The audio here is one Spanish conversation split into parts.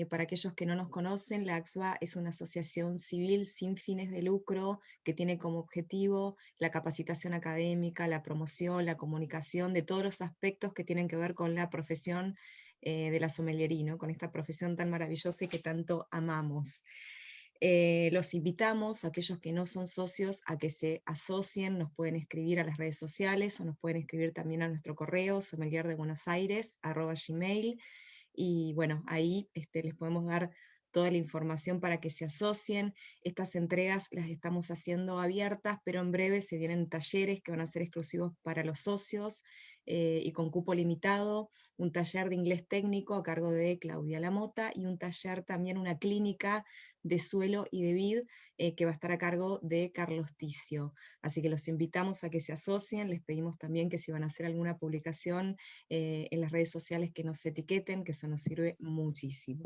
Para aquellos que no nos conocen, la AXBA es una asociación civil sin fines de lucro que tiene como objetivo la capacitación académica, la promoción, la comunicación de todos los aspectos que tienen que ver con la profesión de la sommeliería, ¿no? Con esta profesión tan maravillosa y que tanto amamos. Los invitamos, a aquellos que no son socios, a que se asocien, nos pueden escribir a las redes sociales o nos pueden escribir también a nuestro correo, sommelierdebuenosaires@gmail.com, y bueno, ahí les podemos dar toda la información para que se asocien. Estas entregas las estamos haciendo abiertas, pero en breve se vienen talleres que van a ser exclusivos para los socios y con cupo limitado, un taller de inglés técnico a cargo de Claudia Lamota y un taller también, una clínica de suelo y de vid que va a estar a cargo de Carlos Ticio. Así que los invitamos a que se asocien, les pedimos también que si van a hacer alguna publicación en las redes sociales que nos etiqueten, que eso nos sirve muchísimo.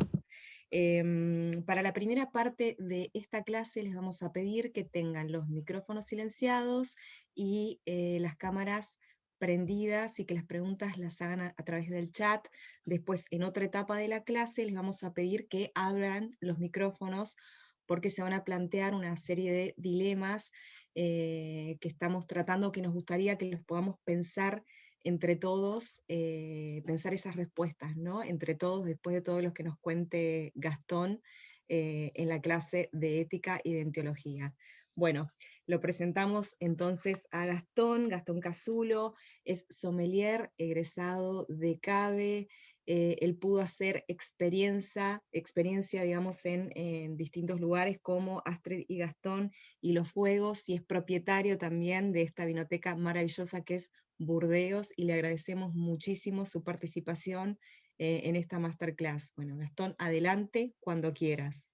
Para la primera parte de esta clase les vamos a pedir que tengan los micrófonos silenciados y las cámaras prendidas y que las preguntas las hagan a través del chat. Después, en otra etapa de la clase, les vamos a pedir que abran los micrófonos porque se van a plantear una serie de dilemas que estamos tratando, que nos gustaría que los podamos pensar entre todos, pensar esas respuestas, ¿no? Entre todos, después de todo lo que nos cuente Gastón en la clase de ética y de ontología. Bueno, lo presentamos entonces a Gastón Casulo, es sommelier, egresado de CABE. Él pudo hacer experiencia digamos, en distintos lugares como Astrid y Gastón y Los Fuegos, y es propietario también de esta vinoteca maravillosa que es Burdeos, y le agradecemos muchísimo su participación en esta masterclass. Bueno, Gastón, adelante cuando quieras.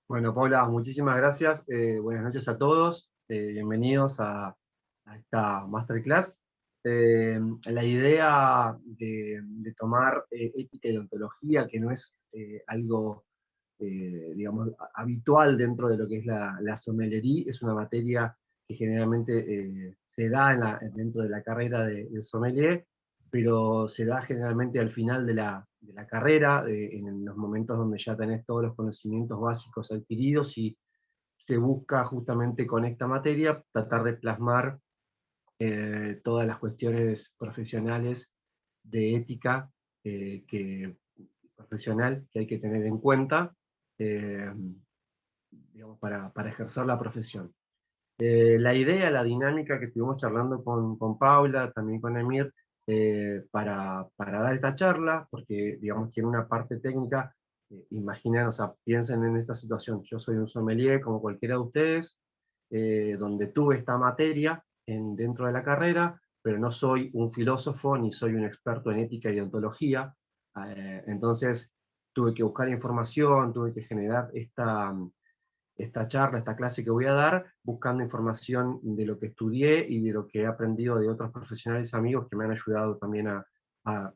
Bueno, Paula, muchísimas gracias. Buenas noches a todos. Bienvenidos a esta masterclass. La idea de tomar ética y ontología, que no es algo, digamos, habitual dentro de lo que es la sommeliería, es una materia que generalmente se da dentro de la carrera de sommelier, pero se da generalmente al final de la carrera, en los momentos donde ya tenés todos los conocimientos básicos adquiridos, y se busca justamente con esta materia tratar de plasmar todas las cuestiones profesionales de ética profesional que hay que tener en cuenta, eh, digamos, para ejercer la profesión. La idea, la dinámica que estuvimos charlando con Paula, también con Emir, para dar esta charla, porque digamos tiene una parte técnica. Imaginen, o sea, piensen en esta situación: yo soy un sommelier como cualquiera de ustedes, donde tuve esta materia dentro de la carrera, pero no soy un filósofo ni soy un experto en ética y ontología. Entonces tuve que buscar información, tuve que generar esta charla, esta clase que voy a dar, buscando información de lo que estudié y de lo que he aprendido de otros profesionales amigos que me han ayudado también a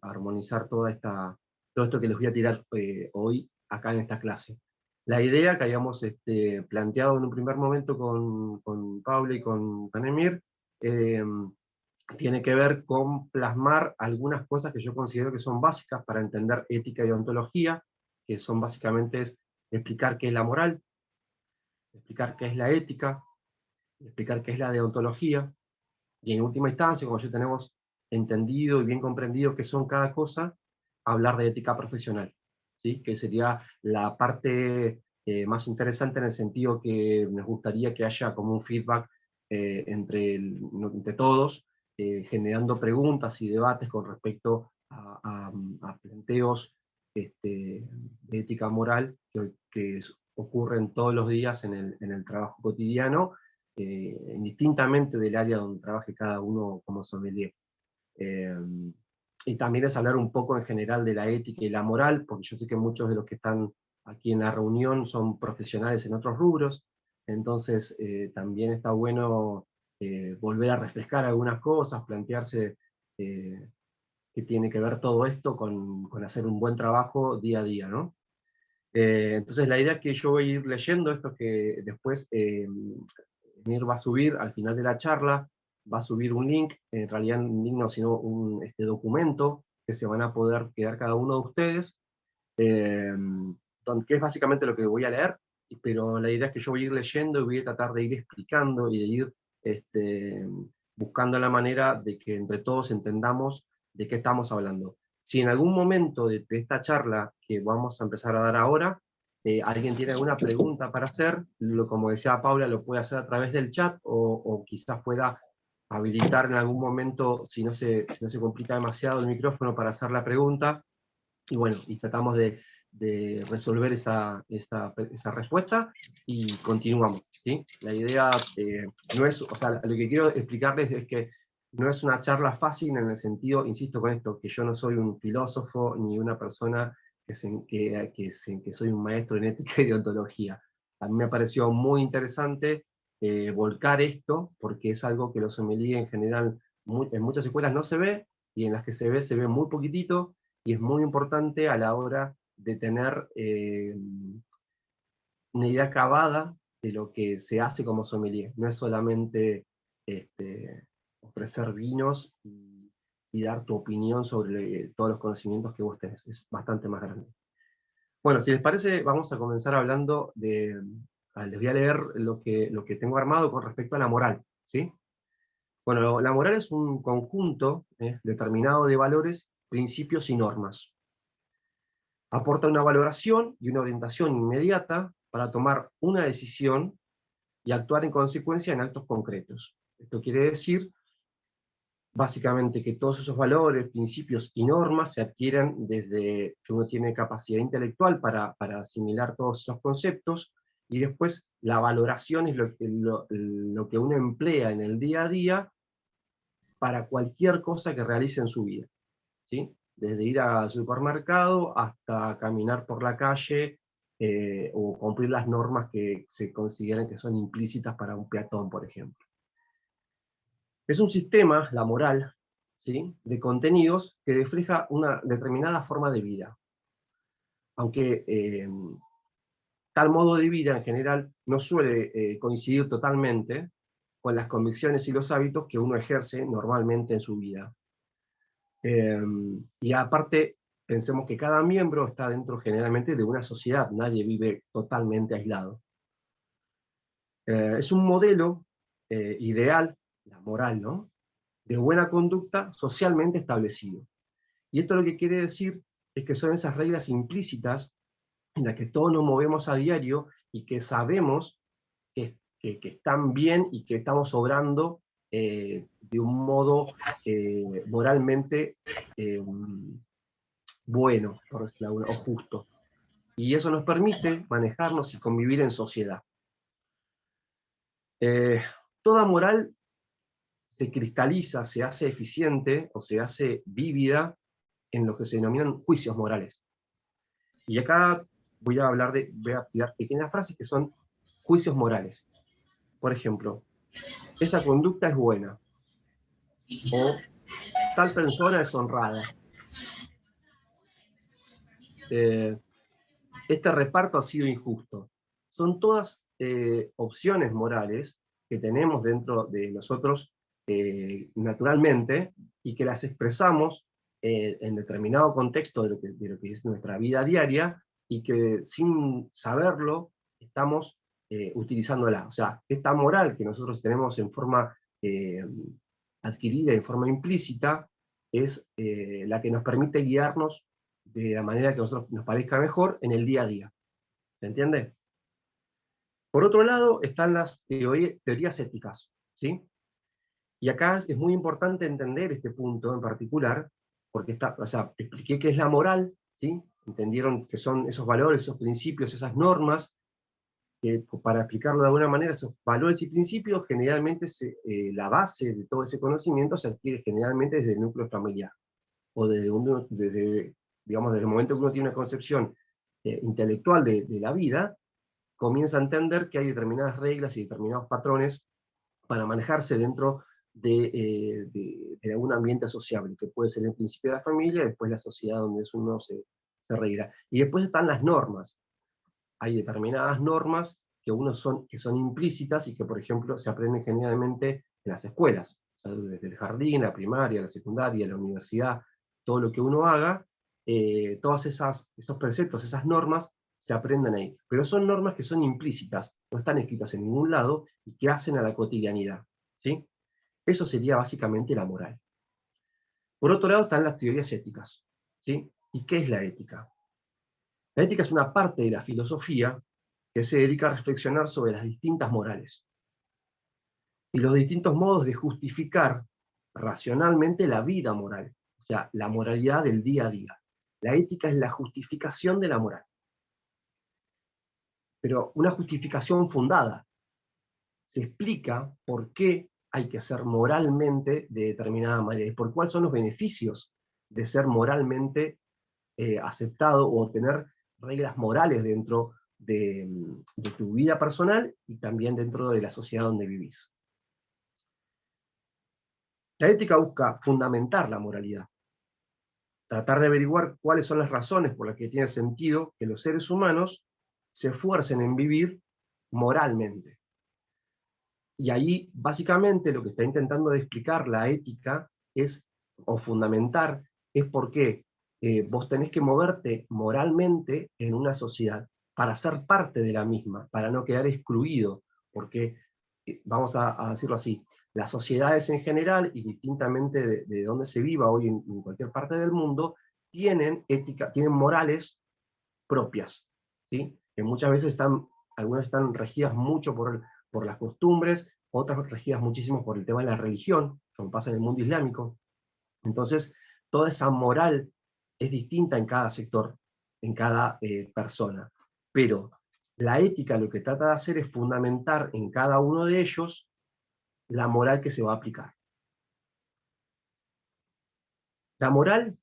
armonizar todo esto que les voy a tirar hoy acá en esta clase. La idea que habíamos planteado en un primer momento con Paula y con Emir, tiene que ver con plasmar algunas cosas que yo considero que son básicas para entender ética y ontología, que son básicamente explicar qué es la moral, explicar qué es la ética, explicar qué es la deontología, y en última instancia, como ya tenemos entendido y bien comprendido qué son cada cosa, hablar de ética profesional, ¿sí? Que sería la parte más interesante, en el sentido que nos gustaría que haya como un feedback entre todos, generando preguntas y debates con respecto a planteos de ética moral que ocurren todos los días en el trabajo cotidiano, indistintamente del área donde trabaje cada uno como sommelier. Eh, y también es hablar un poco en general de la ética y la moral, porque yo sé que muchos de los que están aquí en la reunión son profesionales en otros rubros. Entonces también está bueno volver a refrescar algunas cosas, plantearse qué tiene que ver todo esto con hacer un buen trabajo día a día, ¿no? Entonces la idea es que yo voy a ir leyendo esto que después Mir va a subir al final de la charla, va a subir un link, en realidad un link no, sino un documento que se van a poder quedar cada uno de ustedes, que es básicamente lo que voy a leer, pero la idea es que yo voy a ir leyendo y voy a tratar de ir explicando y de ir buscando la manera de que entre todos entendamos de qué estamos hablando. Si en algún momento de esta charla que vamos a empezar a dar ahora, alguien tiene alguna pregunta para hacer, como decía Paula, lo puede hacer a través del chat o quizás pueda habilitar en algún momento, si no se complica demasiado el micrófono para hacer la pregunta, y bueno, y tratamos de resolver esa respuesta y continuamos, ¿sí? La idea no es, o sea, lo que quiero explicarles es que no es una charla fácil en el sentido, insisto con esto, que yo no soy un filósofo ni una persona que soy un maestro en ética y deontología. A mí me pareció muy interesante volcar esto, porque es algo que los sommeliers en general en muchas escuelas no se ve, y en las que se ve muy poquitito, y es muy importante a la hora de tener una idea acabada de lo que se hace como sommelier. No es solamente ofrecer vinos y dar tu opinión sobre todos los conocimientos que vos tenés. Es bastante más grande. Bueno, si les parece, vamos a comenzar hablando de... les voy a leer lo que tengo armado con respecto a la moral, ¿sí? Bueno, la moral es un conjunto determinado de valores, principios y normas. Aporta una valoración y una orientación inmediata para tomar una decisión y actuar en consecuencia en actos concretos. Esto quiere decir, básicamente, que todos esos valores, principios y normas se adquieren desde que uno tiene capacidad intelectual para asimilar todos esos conceptos, y después la valoración es lo que uno emplea en el día a día para cualquier cosa que realice en su vida, ¿sí? Desde ir al supermercado hasta caminar por la calle o cumplir las normas que se consideran que son implícitas para un peatón, por ejemplo. Es un sistema, la moral, ¿sí?, de contenidos que refleja una determinada forma de vida. Aunque tal modo de vida en general no suele coincidir totalmente con las convicciones y los hábitos que uno ejerce normalmente en su vida. Y aparte, pensemos que cada miembro está dentro generalmente de una sociedad, nadie vive totalmente aislado. Es un modelo ideal, la moral, ¿no?, de buena conducta socialmente establecido. Y esto lo que quiere decir es que son esas reglas implícitas en las que todos nos movemos a diario y que sabemos que están bien y que estamos obrando de un modo moralmente bueno, por decirlo alguna, o justo. Y eso nos permite manejarnos y convivir en sociedad. Toda moral se cristaliza, se hace eficiente o se hace vívida en lo que se denominan juicios morales. Y acá voy a tirar pequeñas frases que son juicios morales. Por ejemplo, esa conducta es buena, o tal persona es honrada. Este reparto ha sido injusto. Son todas opciones morales que tenemos dentro de nosotros naturalmente, y que las expresamos en determinado contexto de lo que es nuestra vida diaria, y que sin saberlo estamos utilizándola. O sea, esta moral que nosotros tenemos en forma adquirida, en forma implícita, es la que nos permite guiarnos de la manera que a nosotros nos parezca mejor en el día a día. ¿Se entiende? Por otro lado, están las teorías éticas, ¿sí? Y acá es muy importante entender este punto en particular, porque expliqué qué es la moral, ¿sí? Entendieron que son esos valores, esos principios, esas normas, que para explicarlo de alguna manera, esos valores y principios, generalmente la base de todo ese conocimiento se adquiere generalmente desde el núcleo familiar, o digamos, desde el momento que uno tiene una concepción intelectual de la vida, comienza a entender que hay determinadas reglas y determinados patrones para manejarse dentro de algún ambiente sociable, que puede ser en principio la familia, después la sociedad donde uno se reirá. Y después están las normas. Hay determinadas normas que son implícitas y que, por ejemplo, se aprenden generalmente en las escuelas, o sea, desde el jardín, la primaria, la secundaria, la universidad. todo lo que uno haga, todos esos preceptos, esas normas, se aprenden ahí. Pero son normas que son implícitas, no están escritas en ningún lado, y que hacen a la cotidianidad, ¿sí? Eso sería básicamente la moral. Por otro lado están las teorías éticas, ¿sí? ¿Y qué es la ética? La ética es una parte de la filosofía que se dedica a reflexionar sobre las distintas morales y los distintos modos de justificar racionalmente la vida moral, o sea, la moralidad del día a día. La ética es la justificación de la moral, pero una justificación fundada. Se explica por qué hay que ser moralmente de determinada manera y por cuáles son los beneficios de ser moralmente aceptado o tener reglas morales dentro de tu vida personal y también dentro de la sociedad donde vivís. La ética busca fundamentar la moralidad, tratar de averiguar cuáles son las razones por las que tiene sentido que los seres humanos se esfuercen en vivir moralmente. Y ahí, básicamente, lo que está intentando de explicar la ética es, o fundamentar, es por qué vos tenés que moverte moralmente en una sociedad para ser parte de la misma, para no quedar excluido, porque, vamos a decirlo así, las sociedades en general, y distintamente de donde se viva hoy en cualquier parte del mundo, tienen ética, tienen morales propias, ¿sí? Que muchas veces algunas están regidas mucho por las costumbres, otras regidas muchísimo por el tema de la religión, como pasa en el mundo islámico. Entonces, toda esa moral es distinta en cada sector, en cada persona. Pero la ética lo que trata de hacer es fundamentar en cada uno de ellos la moral que se va a aplicar. La moral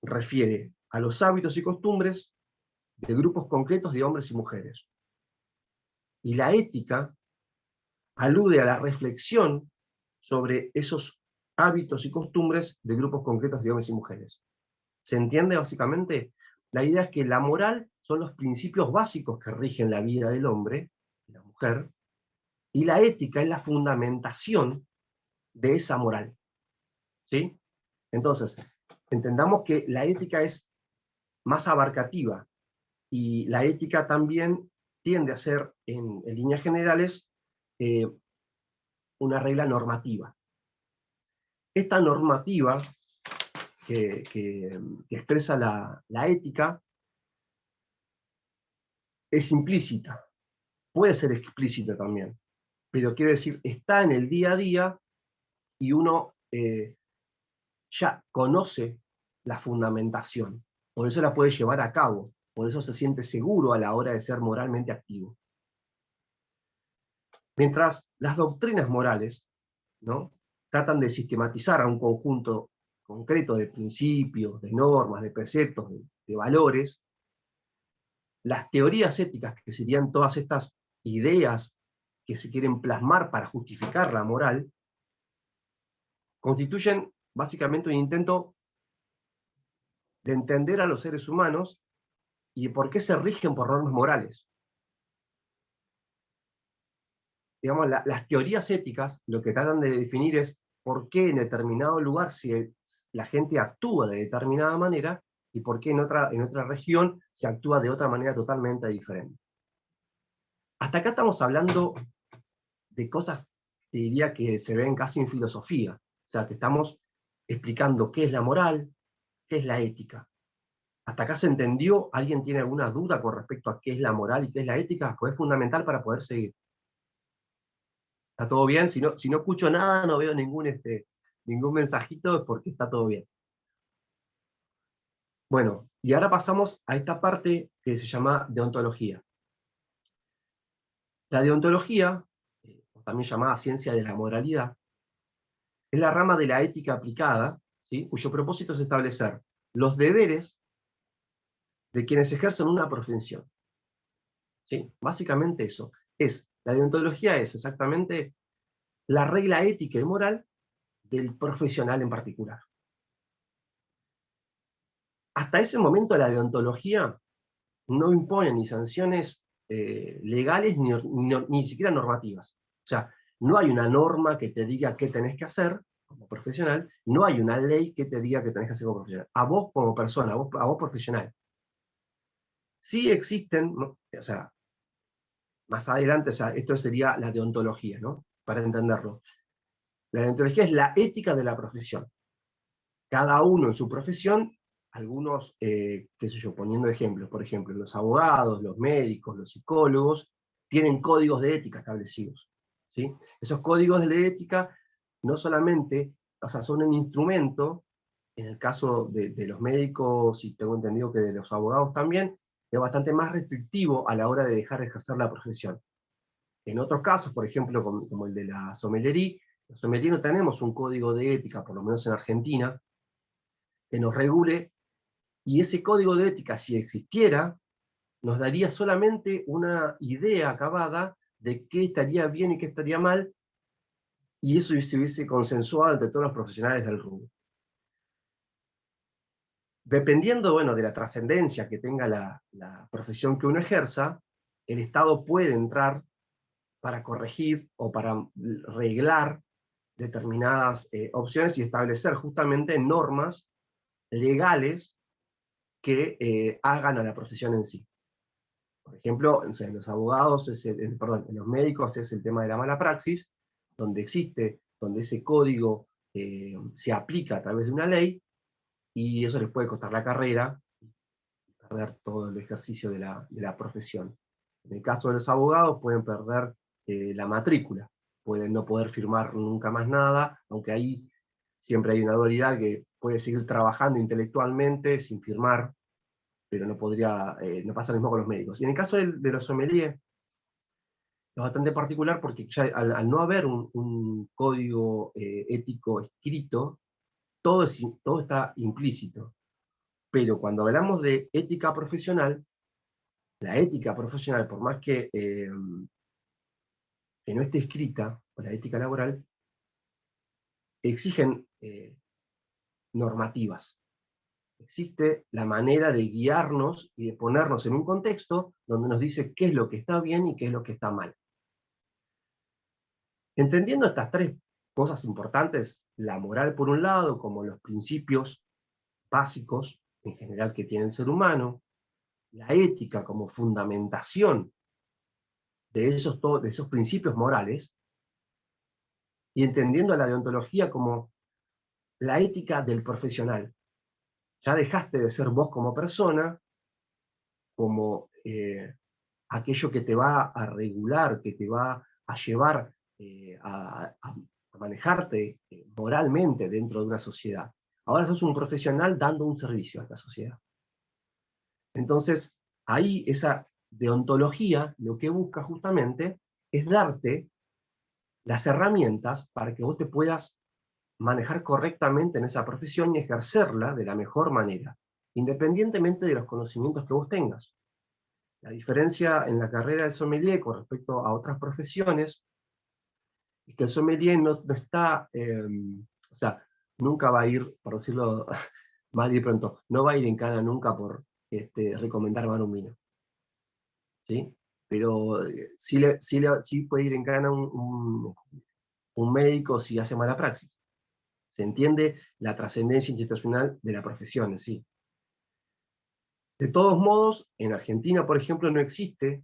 refiere a los hábitos y costumbres de grupos concretos de hombres y mujeres. Y la ética alude a la reflexión sobre esos hábitos y costumbres de grupos concretos de hombres y mujeres. ¿Se entiende básicamente? La idea es que la moral son los principios básicos que rigen la vida del hombre y la mujer, y la ética es la fundamentación de esa moral. ¿Sí? Entonces, entendamos que la ética es más abarcativa, y la ética también tiende a ser, en líneas generales, una regla normativa. Esta normativa que expresa la ética es implícita, puede ser explícita también, pero quiero decir, está en el día a día y uno ya conoce la fundamentación, por eso la puede llevar a cabo, por eso se siente seguro a la hora de ser moralmente activo. Mientras las doctrinas morales, ¿no?, tratan de sistematizar a un conjunto concreto de principios, de normas, de preceptos, de valores, las teorías éticas, que serían todas estas ideas que se quieren plasmar para justificar la moral, constituyen básicamente un intento de entender a los seres humanos y por qué se rigen por normas morales. Digamos, las teorías éticas lo que tratan de definir es por qué en determinado lugar la gente actúa de determinada manera y por qué en otra región se actúa de otra manera totalmente diferente. Hasta acá estamos hablando de cosas, te diría, que se ven casi en filosofía. O sea, que estamos explicando qué es la moral, qué es la ética. ¿Hasta acá se entendió? ¿Alguien tiene alguna duda con respecto a qué es la moral y qué es la ética? Pues es fundamental para poder seguir. ¿Está todo bien? Si no escucho nada, no veo ningún mensajito, es porque está todo bien. Bueno, y ahora pasamos a esta parte que se llama deontología. La deontología, también llamada ciencia de la moralidad, es la rama de la ética aplicada, ¿sí?, cuyo propósito es establecer los deberes de quienes ejercen una profesión. ¿Sí? Básicamente eso. La deontología es exactamente la regla ética y moral del profesional en particular. Hasta ese momento la deontología no impone ni sanciones legales ni siquiera normativas. O sea, no hay una norma que te diga qué tenés que hacer, como profesional, no hay una ley que te diga que tenés que hacer como profesional. A vos como persona, a vos profesional. Sí existen, ¿no? O sea, más adelante, o sea, esto sería la deontología, ¿no? Para entenderlo. La deontología es la ética de la profesión. Cada uno en su profesión, algunos, qué sé yo, poniendo ejemplos, por ejemplo, los abogados, los médicos, los psicólogos, tienen códigos de ética establecidos, ¿sí? Esos códigos de ética no solamente, o sea, son un instrumento, en el caso de los médicos, y tengo entendido que de los abogados también, es bastante más restrictivo a la hora de dejar de ejercer la profesión. En otros casos, por ejemplo, como el de la sommeliería, los sommeliers no tenemos un código de ética, por lo menos en Argentina, que nos regule, y ese código de ética, si existiera, nos daría solamente una idea acabada de qué estaría bien y qué estaría mal, y eso se hubiese consensuado entre todos los profesionales del rubro. Dependiendo, bueno, de la trascendencia que tenga la profesión que uno ejerza, el Estado puede entrar para corregir o para reglar determinadas opciones y establecer justamente normas legales que hagan a la profesión en sí. Por ejemplo, en los abogados, perdón, en los médicos es el tema de la mala praxis, donde existe, donde ese código se aplica a través de una ley, y eso les puede costar la carrera, perder todo el ejercicio de la profesión. En el caso de los abogados pueden perder la matrícula, pueden no poder firmar nunca más nada, aunque ahí siempre hay una dualidad que puede seguir trabajando intelectualmente sin firmar, pero no podría, no pasa lo mismo con los médicos. Y en el caso de los sommeliers, es bastante particular porque ya al no haber un código ético escrito, todo está implícito. Pero cuando hablamos de ética profesional, la ética profesional, por más que no esté escrita, o la ética laboral, exigen normativas. Existe la manera de guiarnos y de ponernos en un contexto donde nos dice qué es lo que está bien y qué es lo que está mal. Entendiendo estas tres cosas importantes, la moral por un lado, como los principios básicos en general que tiene el ser humano, la ética como fundamentación de esos principios morales, y entendiendo a la deontología como la ética del profesional. Ya dejaste de ser vos como persona, como aquello que te va a regular, que te va a llevar a manejarte moralmente dentro de una sociedad. Ahora sos un profesional dando un servicio a esta sociedad. Entonces, ahí esa deontología lo que busca justamente es darte las herramientas para que vos te puedas manejar correctamente en esa profesión y ejercerla de la mejor manera, independientemente de los conocimientos que vos tengas. La diferencia en la carrera de sommelier con respecto a otras profesiones es que el sommelier no está, o sea, nunca va a ir, por decirlo mal y pronto, no va a ir en cana nunca por recomendar mal un vino, ¿sí? Pero sí puede ir en cana un médico si hace mala praxis. Se entiende la trascendencia institucional de la profesión en sí. De todos modos, en Argentina, por ejemplo, no existe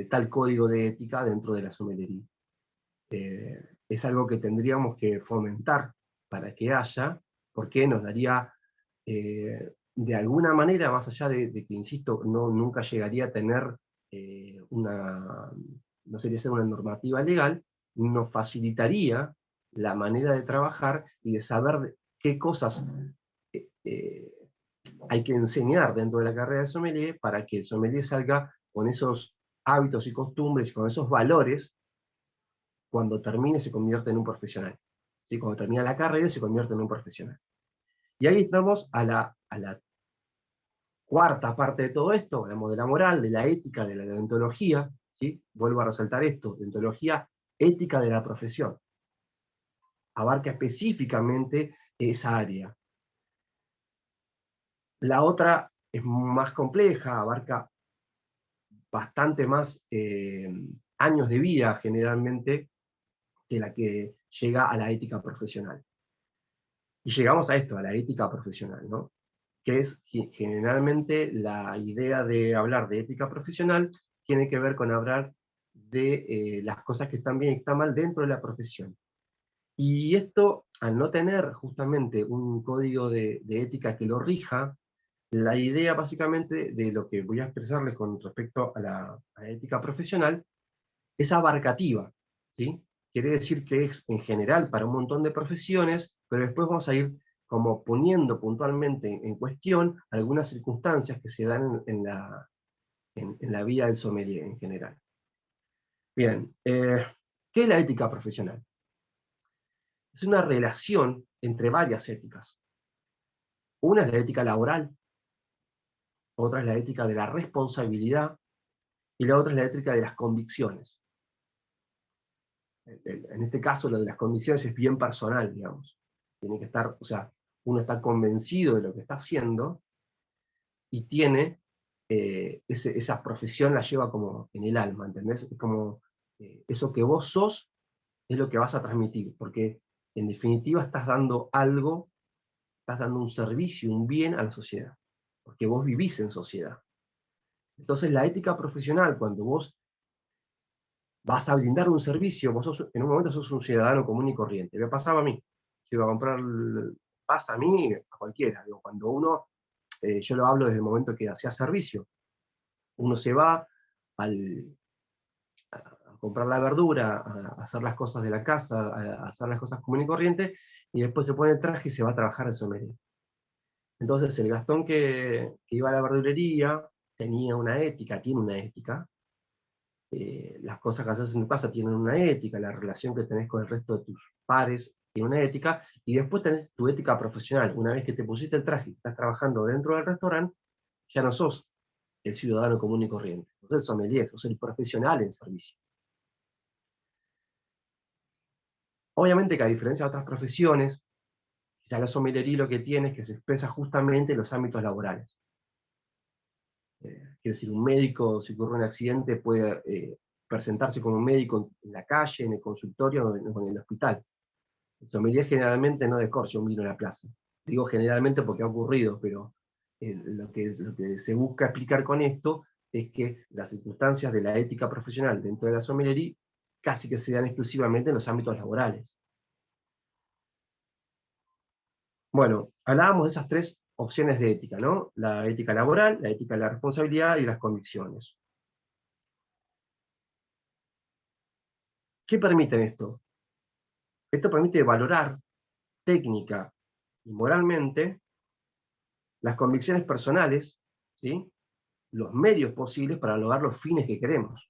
tal código de ética dentro de la sommelería. Es algo que tendríamos que fomentar para que haya, porque nos daría, de alguna manera, más allá de que, insisto, nunca llegaría a tener no sería ser una normativa legal, nos facilitaría la manera de trabajar y de saber qué cosas hay que enseñar dentro de la carrera de sommelier para que el sommelier salga con esos hábitos y costumbres, con esos valores, cuando termine se convierte en un profesional. ¿Sí? Cuando termina la carrera se convierte en un profesional. Y ahí estamos a la cuarta parte de todo esto, hablamos de la moral, de la ética, de la deontología, ¿sí? Vuelvo a resaltar esto, deontología ética de la profesión. Abarca específicamente esa área. La otra es más compleja, abarca bastante más años de vida generalmente que la que llega a la ética profesional. Y llegamos a esto, a la ética profesional, ¿no? Que es generalmente la idea de hablar de ética profesional tiene que ver con hablar de las cosas que están bien y están mal dentro de la profesión. Y esto, al no tener justamente un código de ética que lo rija, la idea básicamente de lo que voy a expresarles con respecto a la ética profesional es abarcativa, ¿sí? Quiere decir que es en general para un montón de profesiones, pero después vamos a ir como poniendo puntualmente en cuestión algunas circunstancias que se dan en la vida del sommelier en general. Bien, ¿qué es la ética profesional? Es una relación entre varias éticas. Una es la ética laboral, otra es la ética de la responsabilidad y la otra es la ética de las convicciones. En este caso, lo de las convicciones es bien personal, digamos. Tiene que estar, o sea, uno está convencido de lo que está haciendo y tiene, esa profesión la lleva como en el alma, ¿entendés? Es como, eso que vos sos es lo que vas a transmitir, porque en definitiva estás dando algo, estás dando un servicio, un bien a la sociedad, porque vos vivís en sociedad. Entonces la ética profesional, cuando vos vas a brindar un servicio, vos sos, en un momento sos un ciudadano común y corriente. Me pasaba a mí. Yo iba a comprar, pasa a mí, a cualquiera. Digo, cuando uno, yo lo hablo desde el momento que hacía servicio, uno se va a comprar la verdura, a hacer las cosas de la casa, a hacer las cosas común y corriente, y después se pone el traje y se va a trabajar al sommelier. Entonces el Gastón que iba a la verdulería tenía una ética, tiene una ética, las cosas que haces en tu casa tienen una ética, la relación que tenés con el resto de tus pares tiene una ética, y después tenés tu ética profesional. Una vez que te pusiste el traje y estás trabajando dentro del restaurante, ya no sos el ciudadano común y corriente, sos el sommelier, sos el profesional en servicio. Obviamente que a diferencia de otras profesiones, quizá la sommeliería lo que tiene es que se expresa justamente en los ámbitos laborales. Quiere decir, un médico, si ocurre un accidente, puede presentarse como médico en la calle, en el consultorio o en el hospital. El sommelier generalmente no descorcha un vino en la plaza. Digo generalmente porque ha ocurrido, pero lo que se busca explicar con esto es que las circunstancias de la ética profesional dentro de la sommelería casi que se dan exclusivamente en los ámbitos laborales. Bueno, hablábamos de esas tres opciones de ética, ¿no? La ética laboral, la ética de la responsabilidad y las convicciones. ¿Qué permiten esto? Esto permite valorar técnica y moralmente las convicciones personales, ¿sí? Los medios posibles para lograr los fines que queremos.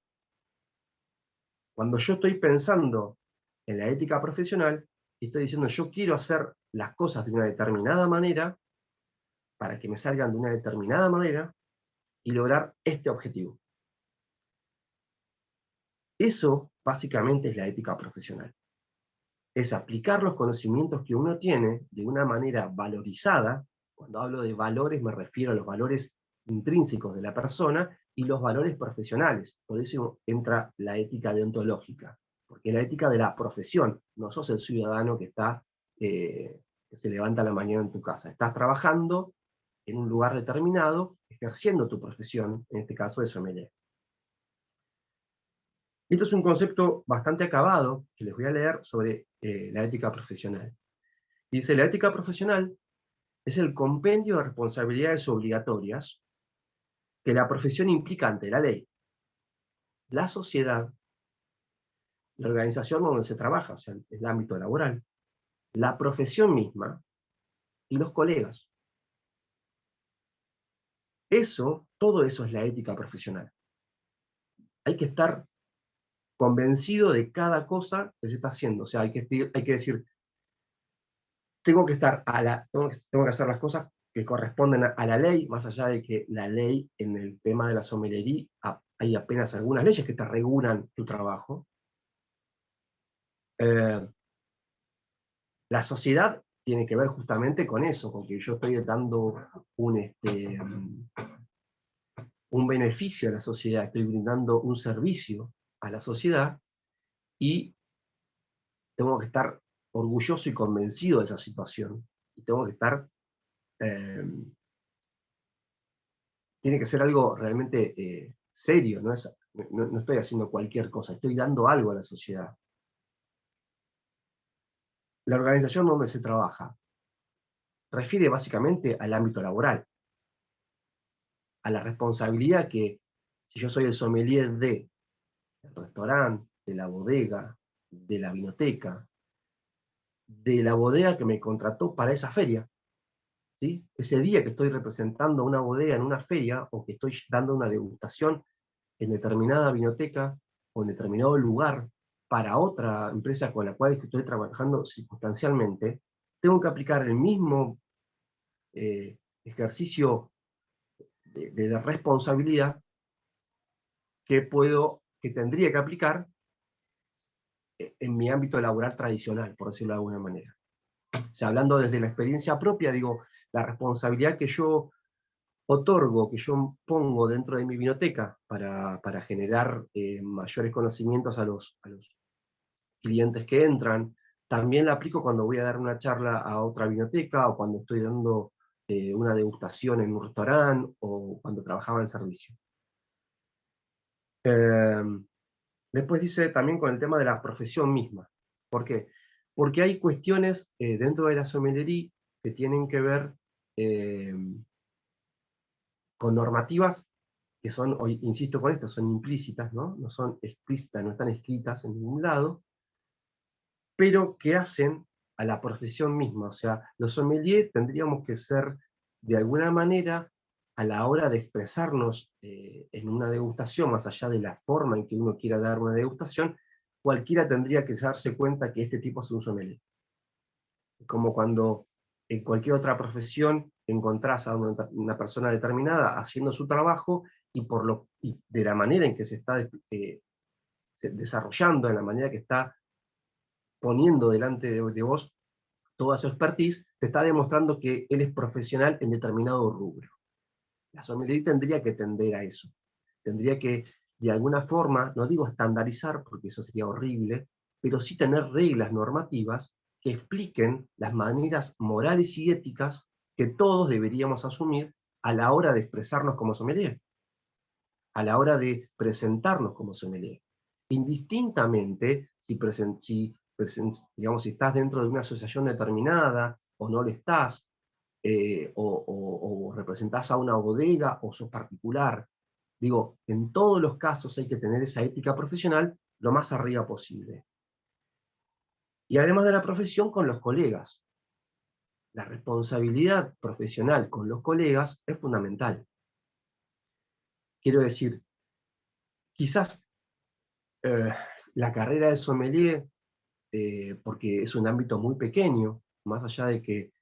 Cuando yo estoy pensando en la ética profesional, estoy diciendo yo quiero hacer las cosas de una determinada manera para que me salgan de una determinada manera y lograr este objetivo. Eso básicamente es la ética profesional. Es aplicar los conocimientos que uno tiene de una manera valorizada. Cuando hablo de valores me refiero a los valores intrínsecos de la persona y los valores profesionales. Por eso entra la ética deontológica, porque la ética de la profesión. No sos el ciudadano que está, que se levanta a la mañana en tu casa. Estás trabajando en un lugar determinado, ejerciendo tu profesión, en este caso de sommelier. Esto es un concepto bastante acabado que les voy a leer sobre la ética profesional. Dice, la ética profesional es el compendio de responsabilidades obligatorias que la profesión implica ante la ley, la sociedad, la organización donde se trabaja, o sea, el ámbito laboral, la profesión misma y los colegas. Eso, todo eso es la ética profesional. Hay que estar convencido de cada cosa que se está haciendo. O sea, hay que decir, tengo que hacer las cosas que corresponden a la ley, más allá de que la ley en el tema de la sommelería hay apenas algunas leyes que te regulan tu trabajo. Eh, la sociedad tiene que ver justamente con eso, con que yo estoy dando un beneficio a la sociedad, estoy brindando un servicio a la sociedad y tengo que estar orgulloso y convencido de esa situación. y tengo que estar, tiene que ser algo realmente serio, no estoy haciendo cualquier cosa, estoy dando algo a la sociedad. La organización donde se trabaja refiere básicamente al ámbito laboral, a la responsabilidad que, si yo soy el sommelier del restaurante, de la bodega, de la vinoteca, de la bodega que me contrató para esa feria, ¿sí? Ese día que estoy representando una bodega en una feria, o que estoy dando una degustación en determinada vinoteca o en determinado lugar para otra empresa con la cual estoy trabajando circunstancialmente, tengo que aplicar el mismo ejercicio de responsabilidad que tendría que aplicar en mi ámbito laboral tradicional, por decirlo de alguna manera. O sea, hablando desde la experiencia propia, digo, la responsabilidad que yo otorgo, que yo pongo dentro de mi biblioteca para generar mayores conocimientos a los clientes que entran, también la aplico cuando voy a dar una charla a otra biblioteca, o cuando estoy dando una degustación en un restaurante, o cuando trabajaba en servicio. Después dice también con el tema de la profesión misma. ¿Por qué? Porque hay cuestiones dentro de la sommelería que tienen que ver eh, con normativas que son, hoy insisto con esto, son implícitas, ¿no? No son explícitas, no están escritas en ningún lado, pero que hacen a la profesión misma. O sea, los sommeliers tendríamos que ser, de alguna manera, a la hora de expresarnos en una degustación, más allá de la forma en que uno quiera dar una degustación, cualquiera tendría que darse cuenta que este tipo es un sommelier. Como cuando en cualquier otra profesión encontrás a una persona determinada haciendo su trabajo, y de la manera en que se está desarrollando, en la manera que está poniendo delante de vos toda su expertise, te está demostrando que él es profesional en determinado rubro. La sommelier tendría que tender a eso. Tendría que, de alguna forma, no digo estandarizar, porque eso sería horrible, pero sí tener reglas normativas que expliquen las maneras morales y éticas que todos deberíamos asumir a la hora de expresarnos como sommelier, a la hora de presentarnos como sommelier. Indistintamente digamos, si estás dentro de una asociación determinada o no lo estás, o representás a una bodega o sos particular. Digo, en todos los casos hay que tener esa ética profesional lo más arriba posible. Y además de la profesión, con los colegas. La responsabilidad profesional con los colegas es fundamental. Quiero decir, quizás la carrera de sommelier, porque es un ámbito muy pequeño, más allá de que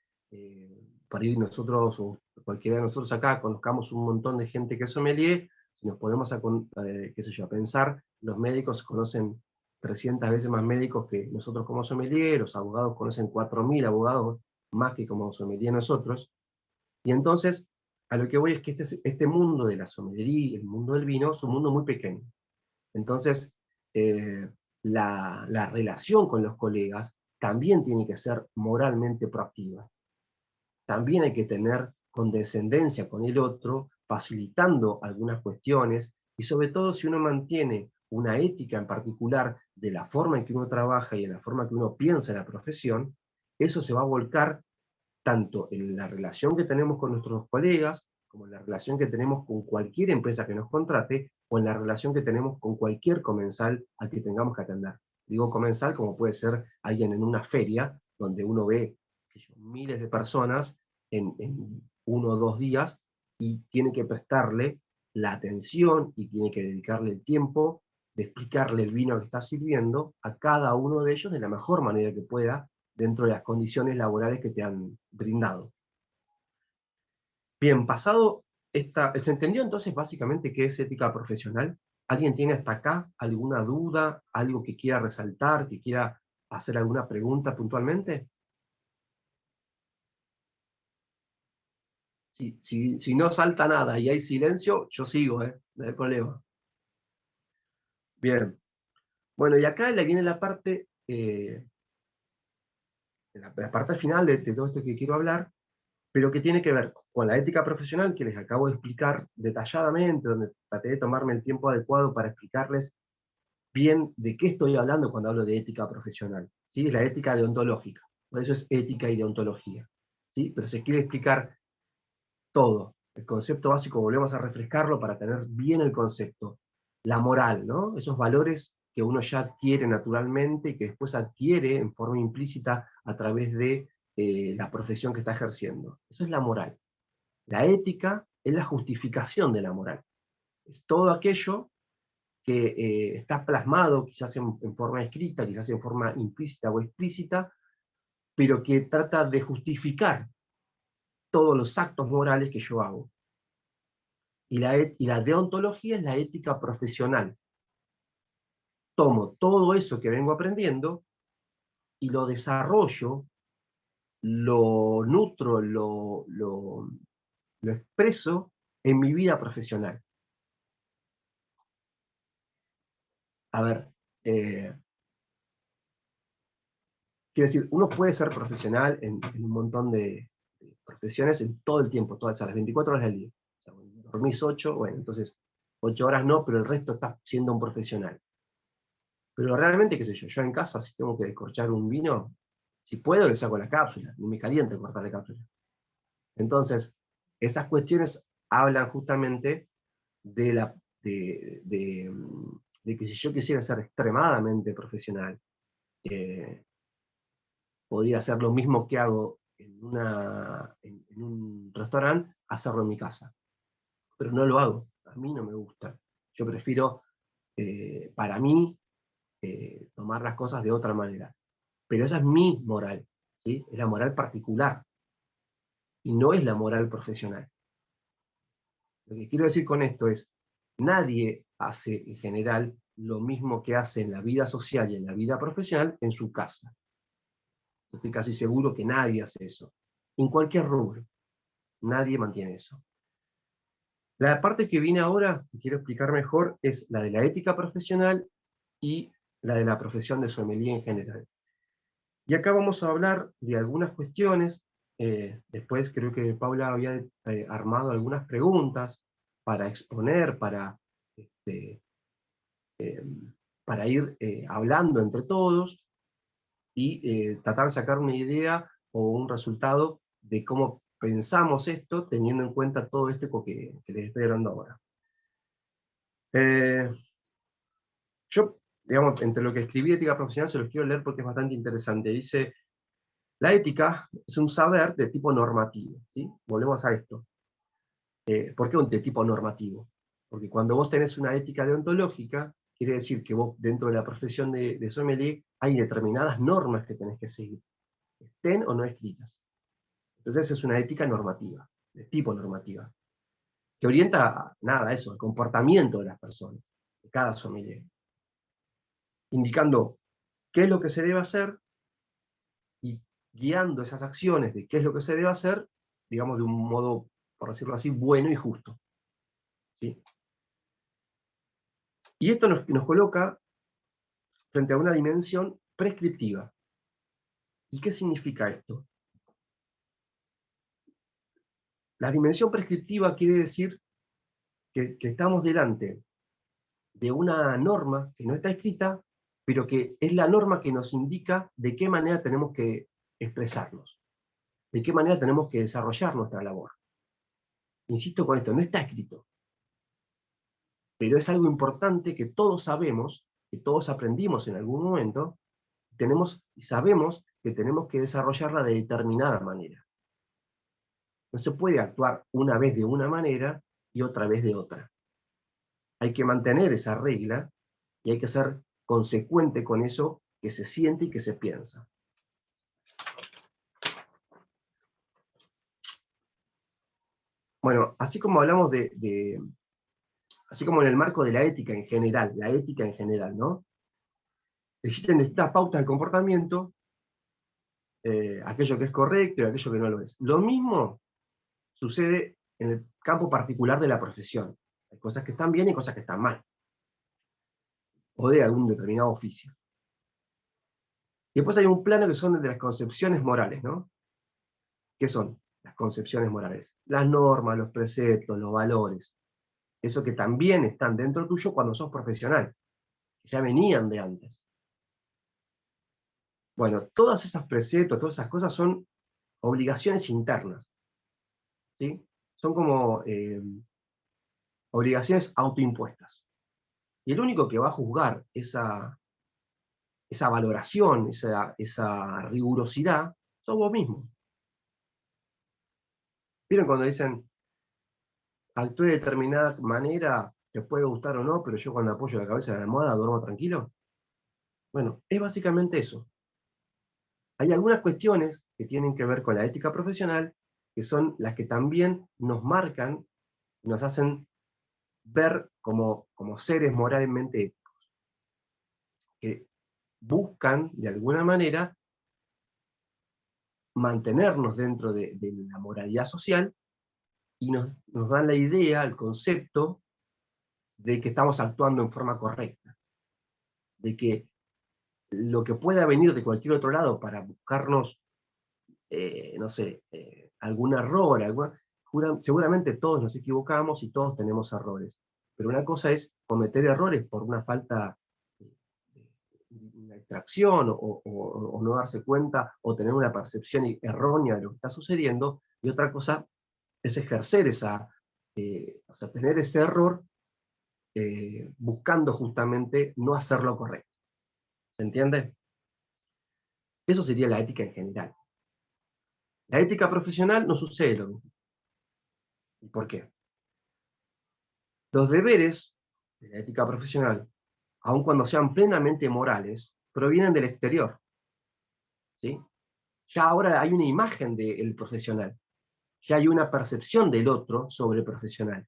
por ahí nosotros, o cualquiera de nosotros acá, conozcamos un montón de gente que es sommelier, si nos podemos qué sé yo, a pensar, los médicos conocen 300 veces más médicos que nosotros como sommelier, los abogados conocen 4.000 abogados más que como sommelier nosotros, y entonces a lo que voy es que este mundo de la sommeliería, el mundo del vino, es un mundo muy pequeño. Entonces, eh, la relación con los colegas también tiene que ser moralmente proactiva. También hay que tener condescendencia con el otro, facilitando algunas cuestiones, y sobre todo si uno mantiene una ética en particular de la forma en que uno trabaja y en la forma que uno piensa en la profesión, eso se va a volcar tanto en la relación que tenemos con nuestros colegas, como en la relación que tenemos con cualquier empresa que nos contrate, o en la relación que tenemos con cualquier comensal al que tengamos que atender. Digo comensal como puede ser alguien en una feria, donde uno ve miles de personas en 1 o 2 días, y tiene que prestarle la atención y tiene que dedicarle el tiempo de explicarle el vino que está sirviendo a cada uno de ellos de la mejor manera que pueda, dentro de las condiciones laborales que te han brindado. Bien, ¿se entendió entonces básicamente qué es ética profesional? ¿Alguien tiene hasta acá alguna duda, algo que quiera resaltar, que quiera hacer alguna pregunta puntualmente? Si no salta nada y hay silencio, yo sigo, no hay problema. Bien. Bueno, y acá le viene la parte la parte final de todo esto que quiero hablar, pero que tiene que ver con la ética profesional que les acabo de explicar detalladamente, donde traté de tomarme el tiempo adecuado para explicarles bien de qué estoy hablando cuando hablo de ética profesional. ¿Sí? Es la ética deontológica, por eso es ética y deontología. ¿Sí? Pero se quiere explicar todo. El concepto básico, volvemos a refrescarlo para tener bien el concepto. La moral, ¿no? Esos valores que uno ya adquiere naturalmente y que después adquiere en forma implícita a través de la profesión que está ejerciendo. Eso es la moral. La ética es la justificación de la moral. Es todo aquello que está plasmado, quizás en forma escrita, quizás en forma implícita o explícita, pero que trata de justificar todos los actos morales que yo hago. Y la deontología es la ética profesional. Tomo todo eso que vengo aprendiendo y lo desarrollo, lo nutro, lo expreso en mi vida profesional. A ver, quiero decir, uno puede ser profesional en un montón de profesiones en todo el tiempo, todas las 24 horas del día. O sea, dormís 8, bueno, entonces 8 horas no, pero el resto estás siendo un profesional. Pero realmente, qué sé yo en casa, si tengo que descorchar un vino, si puedo le saco la cápsula, ni me caliente cortar la cápsula. Entonces, esas cuestiones hablan justamente de, de que si yo quisiera ser extremadamente profesional, podría hacer lo mismo que hago en un restaurante, hacerlo en mi casa. Pero no lo hago, a mí no me gusta. Yo prefiero, para mí, tomar las cosas de otra manera. Pero esa es mi moral, ¿sí? Es la moral particular, y no es la moral profesional. Lo que quiero decir con esto es, nadie hace en general lo mismo que hace en la vida social y en la vida profesional en su casa. Estoy casi seguro que nadie hace eso. En cualquier rubro, nadie mantiene eso. La parte que viene ahora, que quiero explicar mejor, es la de la ética profesional y la de la profesión de sommelier en general. Y acá vamos a hablar de algunas cuestiones. Después creo que Paula había armado algunas preguntas para exponer, este, eh, para ir hablando entre todos y tratar de sacar una idea o un resultado de cómo pensamos esto, teniendo en cuenta todo esto que les estoy hablando ahora. Yo, digamos, entre lo que escribí ética profesional, se los quiero leer porque es bastante interesante. Dice: la ética es un saber de tipo normativo, ¿sí? Volvemos a esto. ¿Por qué de tipo normativo? Porque cuando vos tenés una ética deontológica, quiere decir que vos, dentro de la profesión de sommelier, hay determinadas normas que tenés que seguir, estén o no escritas. Entonces es una ética normativa, de tipo normativa, que orienta nada, eso, el comportamiento de las personas, de cada sommelier, indicando qué es lo que se debe hacer y guiando esas acciones de qué es lo que se debe hacer, digamos, de un modo, por decirlo así, bueno y justo. ¿Sí? Y esto nos coloca frente a una dimensión prescriptiva. ¿Y qué significa esto? La dimensión prescriptiva quiere decir que estamos delante de una norma que no está escrita, pero que es la norma que nos indica de qué manera tenemos que expresarnos, de qué manera tenemos que desarrollar nuestra labor. Insisto con esto, no está escrito, pero es algo importante que todos sabemos, que todos aprendimos en algún momento, y sabemos que tenemos que desarrollarla de determinada manera. No se puede actuar una vez de una manera y otra vez de otra. Hay que mantener esa regla y hay que ser consecuente con eso que se siente y que se piensa. Bueno, así como hablamos así como en el marco de la ética en general, ¿no? Existen distintas pautas de comportamiento, aquello que es correcto y aquello que no lo es. Lo mismo sucede en el campo particular de la profesión. Hay cosas que están bien y cosas que están mal. O de algún determinado oficio. Y después hay un plano que son de las concepciones morales, ¿no? ¿Qué son las concepciones morales? Las normas, los preceptos, los valores. Eso que también están dentro tuyo cuando sos profesional. Ya venían de antes. Bueno, todas esas preceptos, todas esas cosas son obligaciones internas, ¿sí? Son como obligaciones autoimpuestas. Y el único que va a juzgar esa valoración, esa rigurosidad, sos vos mismo. ¿Vieron cuando dicen, actúe de determinada manera, te puede gustar o no, pero yo cuando apoyo la cabeza en la almohada duermo tranquilo? Bueno, es básicamente eso. Hay algunas cuestiones que tienen que ver con la ética profesional, que son las que también nos marcan, nos hacen ver como seres moralmente éticos, que buscan, de alguna manera, mantenernos dentro de la moralidad social y nos dan la idea, el concepto, de que estamos actuando en forma correcta, de que lo que pueda venir de cualquier otro lado para buscarnos, no sé, algún error, seguramente todos nos equivocamos y todos tenemos errores, pero una cosa es cometer errores por una falta una distracción o no darse cuenta o tener una percepción errónea de lo que está sucediendo, y otra cosa es ejercer o sea, tener ese error buscando justamente no hacer lo correcto. ¿Se entiende? Eso sería la ética en general. La ética profesional no sucede lo mismo. ¿Y por qué? Los deberes de la ética profesional, aun cuando sean plenamente morales, provienen del exterior, ¿sí? Ya ahora hay una imagen del profesional, ya hay una percepción del otro sobre el profesional.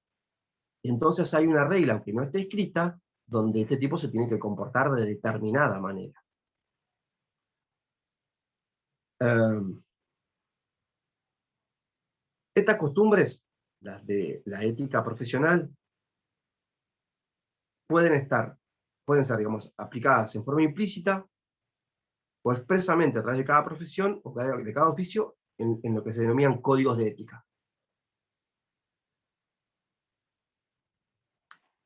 Y entonces hay una regla, aunque no esté escrita, donde este tipo se tiene que comportar de determinada manera. Estas costumbres, las de la ética profesional, pueden ser, digamos, aplicadas en forma implícita o expresamente a través de cada profesión o de cada oficio en lo que se denominan códigos de ética.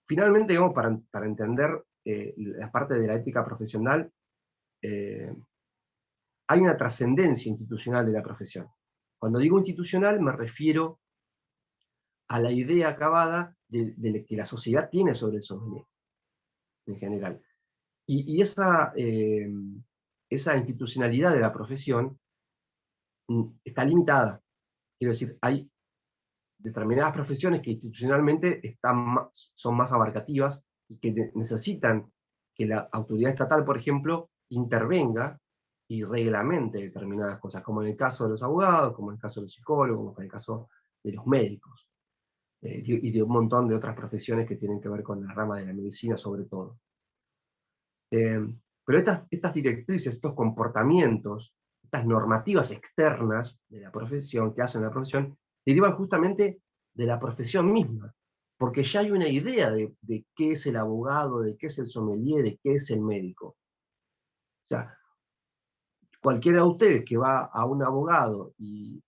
Finalmente, digamos, para entender la parte de la ética profesional, hay una trascendencia institucional de la profesión. Cuando digo institucional, me refiero a la idea acabada de que la sociedad tiene sobre el sommelier, en general. Y esa institucionalidad de la profesión está limitada. Quiero decir, hay determinadas profesiones que institucionalmente son más abarcativas y que necesitan que la autoridad estatal, por ejemplo, intervenga y reglamente determinadas cosas, como en el caso de los abogados, como en el caso de los psicólogos, como en el caso de los médicos, y de un montón de otras profesiones que tienen que ver con la rama de la medicina sobre todo. Pero estas directrices, estos comportamientos, estas normativas externas de la profesión, que hacen la profesión, derivan justamente de la profesión misma, porque ya hay una idea de qué es el abogado, de qué es el sommelier, de qué es el médico. O sea, cualquiera de ustedes que va a un abogado y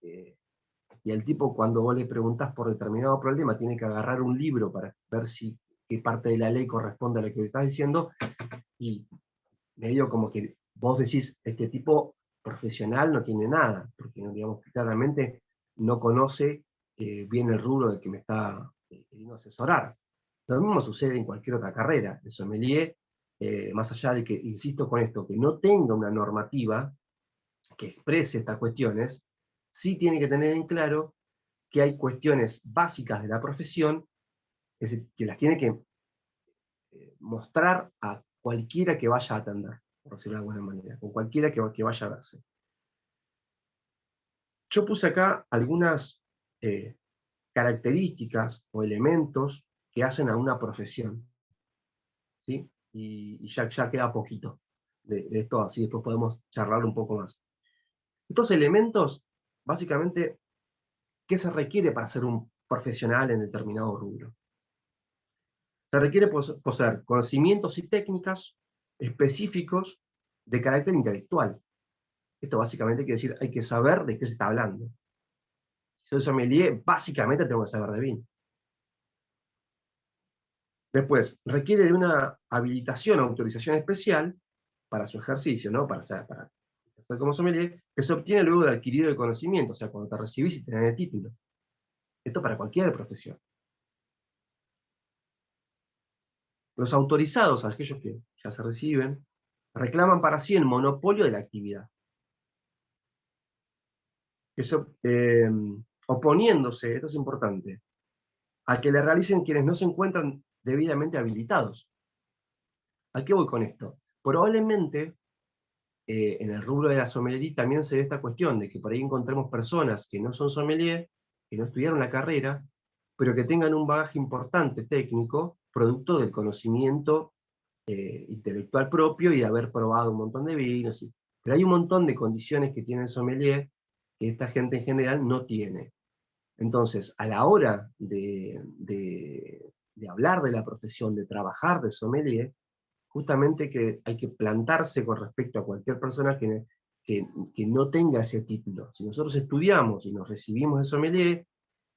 el tipo, cuando vos le preguntás por determinado problema, tiene que agarrar un libro para ver qué parte de la ley corresponde a lo que le estás diciendo, y medio como que vos decís, este tipo profesional no tiene nada, porque digamos, claramente no conoce bien el rubro de que me está queriendo asesorar. Lo mismo sucede en cualquier otra carrera. El sommelier, más allá de que, insisto con esto, que no tenga una normativa que exprese estas cuestiones, sí tiene que tener en claro que hay cuestiones básicas de la profesión que las tiene que mostrar a cualquiera que vaya a atender, por decirlo de alguna manera, con cualquiera que vaya a verse. Yo puse acá algunas características o elementos que hacen a una profesión, ¿sí? Y ya queda poquito de esto, así después podemos charlar un poco más. Estos elementos, básicamente, ¿qué se requiere para ser un profesional en determinado rubro? Se requiere poseer conocimientos y técnicas específicos de carácter intelectual. Esto básicamente quiere decir, hay que saber de qué se está hablando. Si soy sommelier, básicamente tengo que saber de vino. Después, requiere de una habilitación o autorización especial para su ejercicio, ¿no? Para ejercer como sommelier, que se obtiene luego de adquirido de conocimiento, o sea, cuando te recibís y tenés el título. Esto para cualquier profesión. Los autorizados, aquellos que ya se reciben, reclaman para sí el monopolio de la actividad. Eso, oponiéndose, esto es importante, a que le realicen quienes no se encuentran debidamente habilitados. ¿A qué voy con esto? Probablemente en el rubro de la sommelería también se dé esta cuestión de que por ahí encontremos personas que no son sommelier, que no estudiaron la carrera, pero que tengan un bagaje importante técnico, producto del conocimiento intelectual propio y de haber probado un montón de vinos. Pero hay un montón de condiciones que tiene el sommelier que esta gente en general no tiene. Entonces, a la hora de hablar de la profesión, de trabajar de sommelier, justamente que hay que plantarse con respecto a cualquier persona que no tenga ese título. Si nosotros estudiamos y nos recibimos de sommelier,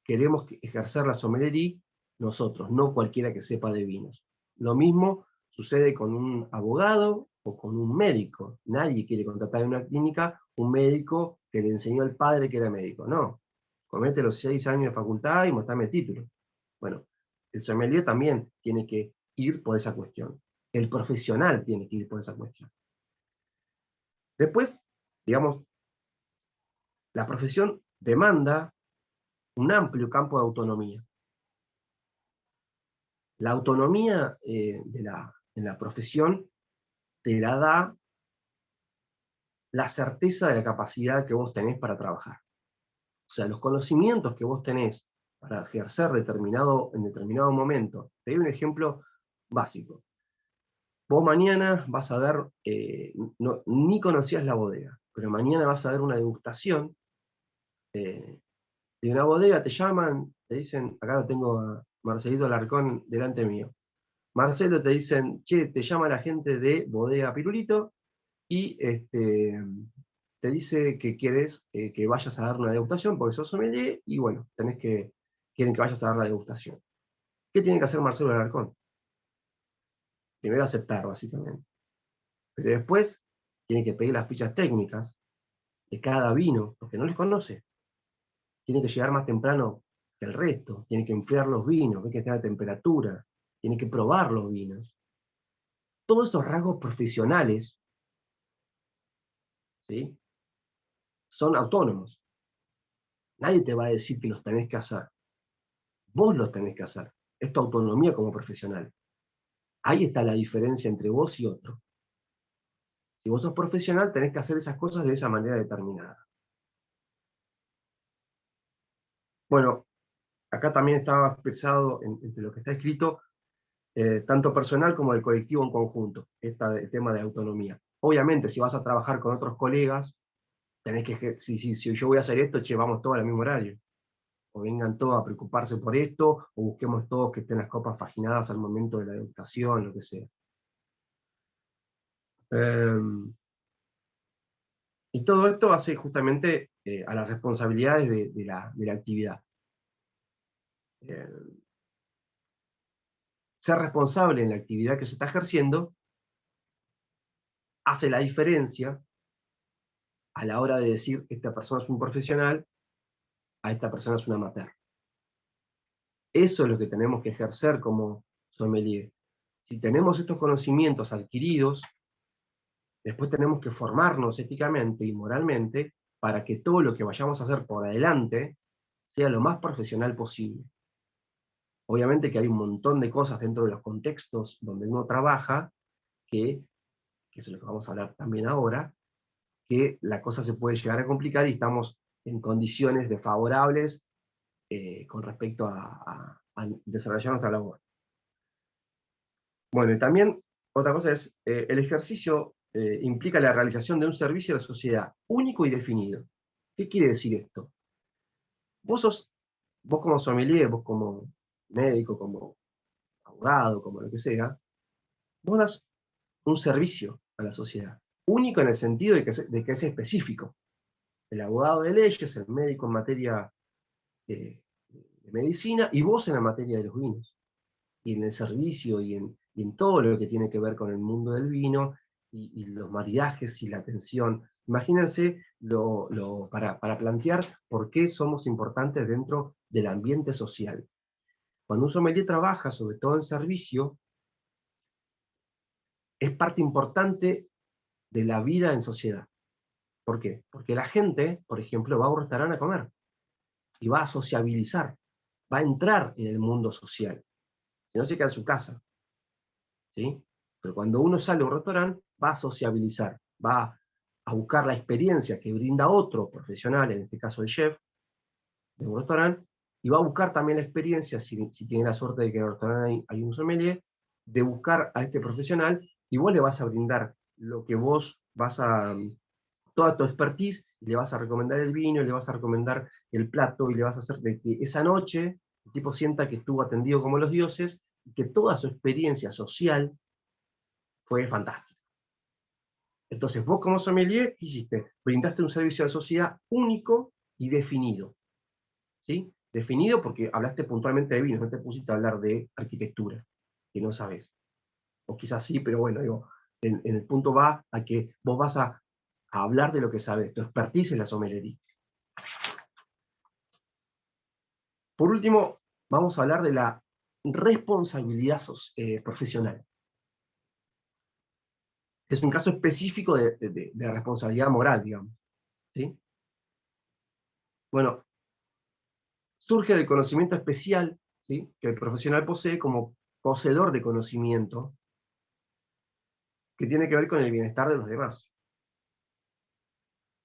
queremos ejercer la sommeliería nosotros, no cualquiera que sepa de vinos. Lo mismo sucede con un abogado o con un médico. Nadie quiere contratar en una clínica un médico que le enseñó al padre que era médico. No. Comete los 6 años de facultad y mostrame el título. Bueno, el sommelier también tiene que ir por esa cuestión. El profesional tiene que ir por esa cuestión. Después, digamos, la profesión demanda un amplio campo de autonomía. La autonomía en la profesión te la da la certeza de la capacidad que vos tenés para trabajar. O sea, los conocimientos que vos tenés para ejercer en determinado momento. Te doy un ejemplo básico. Vos mañana vas a dar, ni conocías la bodega, pero mañana vas a dar una degustación de una bodega, te llaman, te dicen, acá lo tengo a Marcelito Alarcón delante mío. Marcelo, te dicen, che, te llama la gente de Bodega Pirulito y te dice que quieres que vayas a dar una degustación porque sos sommelier y bueno, quieren que vayas a dar la degustación. ¿Qué tiene que hacer Marcelo Alarcón? Primero aceptar, básicamente. Pero después tiene que pedir las fichas técnicas de cada vino, porque no los conoce. Tiene que llegar más temprano que el resto, tiene que enfriar los vinos, ver que esté a temperatura, tiene que probar los vinos. Todos esos rasgos profesionales, ¿sí?, son autónomos. Nadie te va a decir que los tenés que hacer. Vos los tenés que hacer. Es tu autonomía como profesional. Ahí está la diferencia entre vos y otro. Si vos sos profesional, tenés que hacer esas cosas de esa manera determinada. Bueno, acá también estaba expresado entre lo que está escrito, tanto personal como del colectivo en conjunto, el tema de autonomía. Obviamente, si vas a trabajar con otros colegas, tenés que, si yo voy a hacer esto, che, vamos todos al mismo horario. O vengan todos a preocuparse por esto, o busquemos todos que estén las copas faginadas al momento de la degustación, lo que sea. Y todo esto hace justamente a las responsabilidades de la actividad. Ser responsable en la actividad que se está ejerciendo hace la diferencia a la hora de decir esta persona es un profesional, a esta persona es un amateur. Eso es lo que tenemos que ejercer como sommelier. Si tenemos estos conocimientos adquiridos, después tenemos que formarnos éticamente y moralmente para que todo lo que vayamos a hacer por adelante sea lo más profesional posible. Obviamente que hay un montón de cosas dentro de los contextos donde uno trabaja, que es lo que vamos a hablar también ahora, que la cosa se puede llegar a complicar y estamos en condiciones desfavorables con respecto a desarrollar nuestra labor. Bueno, y también otra cosa es, el ejercicio implica la realización de un servicio a la sociedad, único y definido. ¿Qué quiere decir esto? Vos como sommelier, vos como médico, como abogado, como lo que sea, vos das un servicio a la sociedad. Único en el sentido de que es específico. El abogado de leyes, el médico en materia de medicina, y vos en la materia de los vinos, y en el servicio, y en todo lo que tiene que ver con el mundo del vino, y los maridajes y la atención. Imagínense para plantear por qué somos importantes dentro del ambiente social. Cuando un sommelier trabaja, sobre todo en servicio, es parte importante de la vida en sociedad. ¿Por qué? Porque la gente, por ejemplo, va a un restaurante a comer y va a sociabilizar, va a entrar en el mundo social. Si no, se queda en su casa, ¿sí? Pero cuando uno sale a un restaurante, va a sociabilizar, va a buscar la experiencia que brinda otro profesional, en este caso el chef de un restaurante, y va a buscar también la experiencia, si tiene la suerte de que en el restaurante hay un sommelier, de buscar a este profesional, y vos le vas a brindar lo que vos vas a, toda tu expertise, y le vas a recomendar el vino, y le vas a recomendar el plato, y le vas a hacer de que esa noche el tipo sienta que estuvo atendido como los dioses, y que toda su experiencia social fue fantástica. Entonces, vos como sommelier, ¿qué hiciste? Brindaste un servicio a la sociedad único y definido. ¿Sí? Definido porque hablaste puntualmente de vinos, no te pusiste a hablar de arquitectura, que no sabes. O quizás sí, pero bueno, digo, en el punto va a que vos vas a hablar de lo que sabes, tu expertise en la sommelería. Por último, vamos a hablar de la responsabilidad profesional. Es un caso específico de responsabilidad moral, digamos. ¿Sí? Bueno, surge del conocimiento especial, ¿sí?, que el profesional posee como poseedor de conocimiento que tiene que ver con el bienestar de los demás.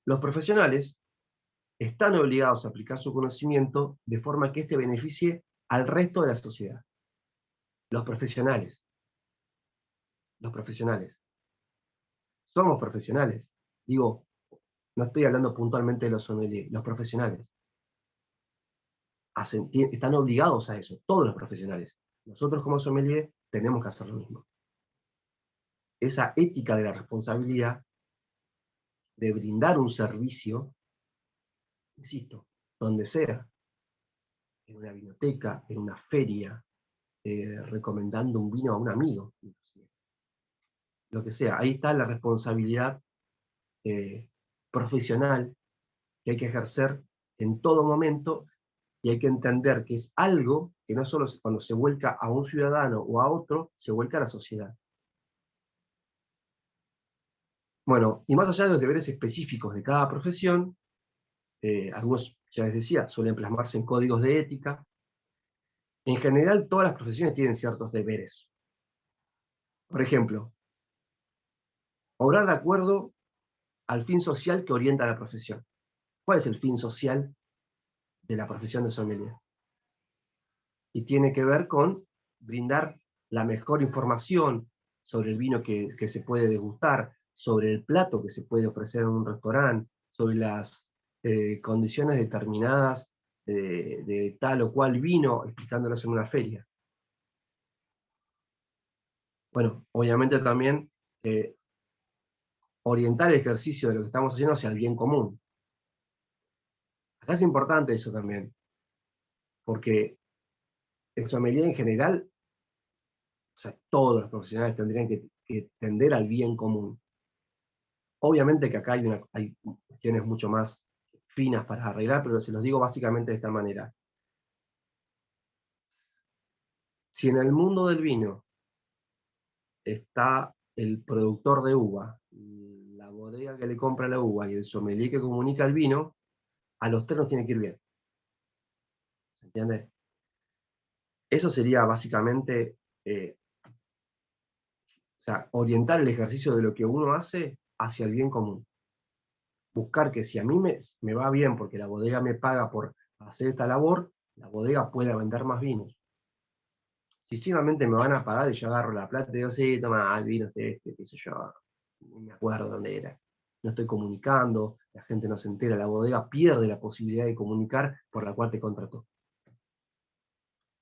Los profesionales están obligados a aplicar su conocimiento de forma que éste beneficie al resto de la sociedad. Los profesionales, los profesionales. Somos profesionales. Digo, no estoy hablando puntualmente de los sommeliers, los profesionales. Están obligados a eso, todos los profesionales. Nosotros como sommelier tenemos que hacer lo mismo. Esa ética de la responsabilidad de brindar un servicio, insisto, donde sea, en una biblioteca, en una feria, recomendando un vino a un amigo, lo que sea. Ahí está la responsabilidad profesional que hay que ejercer en todo momento, y hay que entender que es algo que no solo cuando se vuelca a un ciudadano o a otro, se vuelca a la sociedad. Bueno, y más allá de los deberes específicos de cada profesión, algunos, ya les decía, suelen plasmarse en códigos de ética. En general, todas las profesiones tienen ciertos deberes. Por ejemplo, obrar de acuerdo al fin social que orienta a la profesión. ¿Cuál es el fin social de la profesión de sommelier? Y tiene que ver con brindar la mejor información sobre el vino que se puede degustar, sobre el plato que se puede ofrecer en un restaurante, sobre las condiciones determinadas de tal o cual vino, explicándolos en una feria. Bueno, obviamente también orientar el ejercicio de lo que estamos haciendo hacia el bien común. Acá es importante eso también, porque el sommelier en general, o sea, todos los profesionales tendrían que tender al bien común. Obviamente que acá hay cuestiones mucho más finas para arreglar, pero se los digo básicamente de esta manera. Si en el mundo del vino está el productor de uva, la bodega que le compra la uva y el sommelier que comunica el vino, a los tres nos tiene que ir bien. ¿Se entiende? Eso sería básicamente, o sea, orientar el ejercicio de lo que uno hace hacia el bien común. Buscar que si a mí me va bien porque la bodega me paga por hacer esta labor, la bodega pueda vender más vinos. Si solamente me van a pagar y yo agarro la plata y digo, sí, toma, el vino este, qué sé yo, no me acuerdo dónde era. No estoy comunicando, la gente no se entera, la bodega pierde la posibilidad de comunicar por la cual te contrató.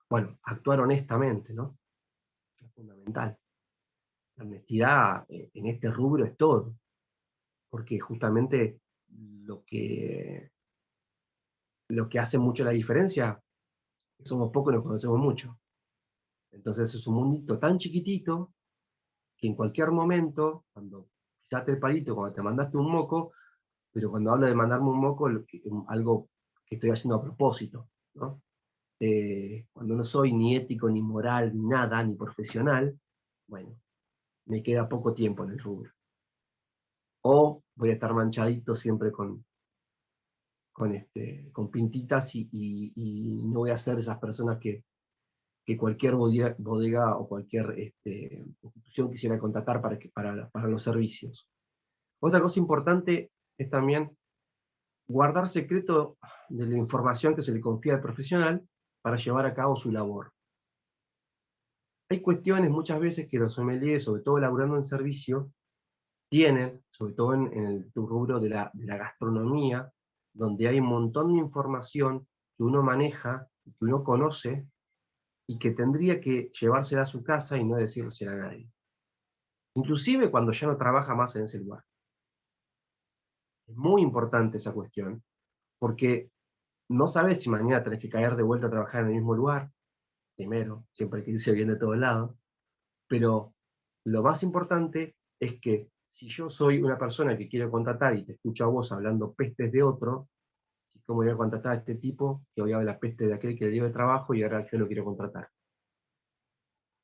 Bueno, actuar honestamente, ¿no? Es fundamental. La honestidad en este rubro es todo. porque justamente lo que hace mucho la diferencia es que somos pocos y nos conocemos mucho. Entonces es un mundito tan chiquitito que en cualquier momento, cuando pisaste el palito, cuando te mandaste un moco, pero cuando hablo de mandarme un moco, algo que estoy haciendo a propósito, ¿no? Cuando no soy ni ético, ni moral, ni nada, ni profesional, bueno, me queda poco tiempo en el rubro. O voy a estar manchadito siempre con pintitas y no voy a ser esas personas que cualquier bodega o cualquier institución quisiera contratar para los servicios. Otra cosa importante es también guardar secreto de la información que se le confía al profesional para llevar a cabo su labor. Hay cuestiones muchas veces que los sommeliers, sobre todo laburando en servicio, tienen, sobre todo en el rubro de la gastronomía, donde hay un montón de información que uno maneja, que uno conoce, y que tendría que llevársela a su casa y no decírsela a nadie. Inclusive cuando ya no trabaja más en ese lugar. Es muy importante esa cuestión, porque no sabes si mañana tenés que caer de vuelta a trabajar en el mismo lugar. Primero, siempre hay que irse bien de todos lados. Pero lo más importante es que si yo soy una persona que quiero contratar y te escucho a vos hablando pestes de otro, ¿cómo voy a contratar a este tipo que hoy habla la peste de aquel que le dio de trabajo y ahora yo lo quiero contratar?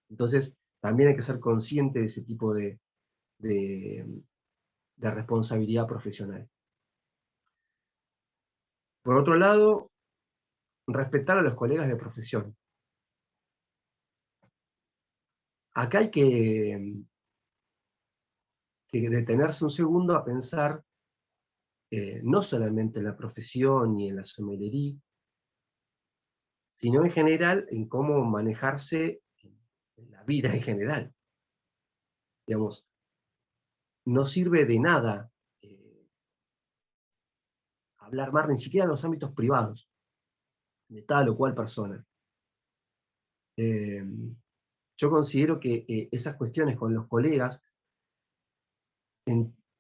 Entonces, también hay que ser consciente de ese tipo de, de responsabilidad profesional. Por otro lado, respetar a los colegas de profesión. Acá hay que detenerse un segundo a pensar no solamente en la profesión y en la sommeliería, sino en general en cómo manejarse en la vida en general. Digamos, no sirve de nada hablar más, ni siquiera en los ámbitos privados, de tal o cual persona. Yo considero que esas cuestiones con los colegas,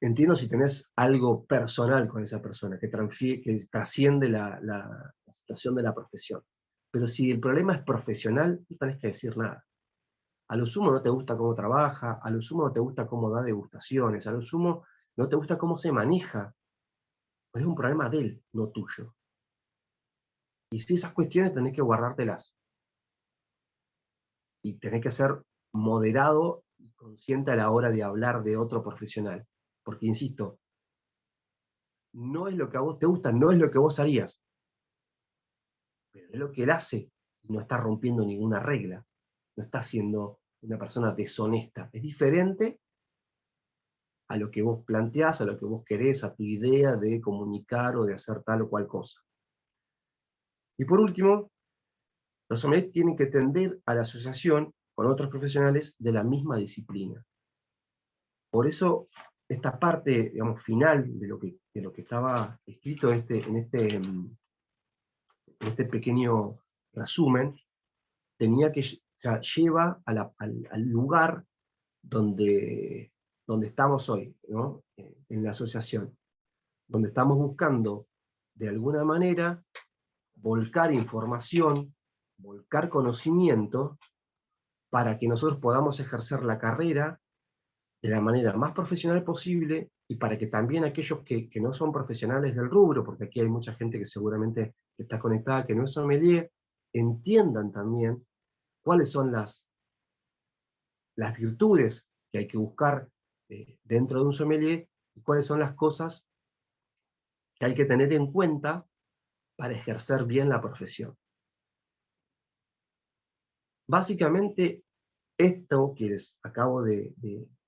entiendo si tenés algo personal con esa persona, que trasciende la situación de la profesión. Pero si el problema es profesional, no tenés que decir nada. A lo sumo no te gusta cómo trabaja, a lo sumo no te gusta cómo da degustaciones, a lo sumo no te gusta cómo se maneja. Pero es un problema de él, no tuyo. Y si esas cuestiones tenés que guardártelas. Y tenés que ser moderado y consciente a la hora de hablar de otro profesional. Porque, insisto, no es lo que a vos te gusta, no es lo que vos harías. Pero es lo que él hace. Y no está rompiendo ninguna regla. No está siendo una persona deshonesta. Es diferente a lo que vos planteás, a lo que vos querés, a tu idea de comunicar o de hacer tal o cual cosa. Y por último, los sommeliers tienen que tender a la asociación con otros profesionales de la misma disciplina. Por eso, esta parte, digamos, final de lo que estaba escrito en este pequeño resumen, o sea, lleva al lugar donde estamos hoy, ¿no? En la asociación, donde estamos buscando, de alguna manera, volcar información, volcar conocimiento, para que nosotros podamos ejercer la carrera de la manera más profesional posible y para que también aquellos que no son profesionales del rubro, porque aquí hay mucha gente que seguramente está conectada, que no es sommelier, entiendan también cuáles son las virtudes que hay que buscar dentro de un sommelier y cuáles son las cosas que hay que tener en cuenta para ejercer bien la profesión. Básicamente, esto que les acabo de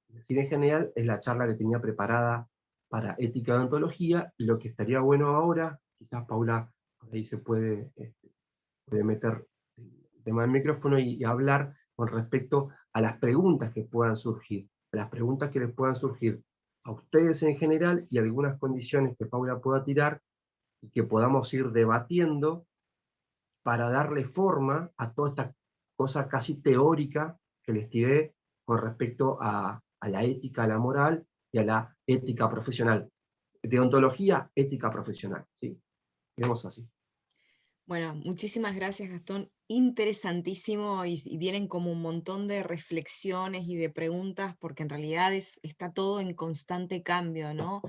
decir en general es la charla que tenía preparada para ética y ontología, y lo que estaría bueno ahora, quizás Paula por ahí se puede meter el tema del micrófono y hablar con respecto a las preguntas que puedan surgir, a las preguntas que les puedan surgir a ustedes en general y algunas condiciones que Paula pueda tirar y que podamos ir debatiendo para darle forma a toda esta cosa casi teórica que les tiré con respecto a la ética, a la moral y a la ética profesional. Deontología, ética profesional, ¿sí? Vemos así. Bueno, muchísimas gracias, Gastón. Interesantísimo y vienen como un montón de reflexiones y de preguntas, porque en realidad está todo en constante cambio, ¿no?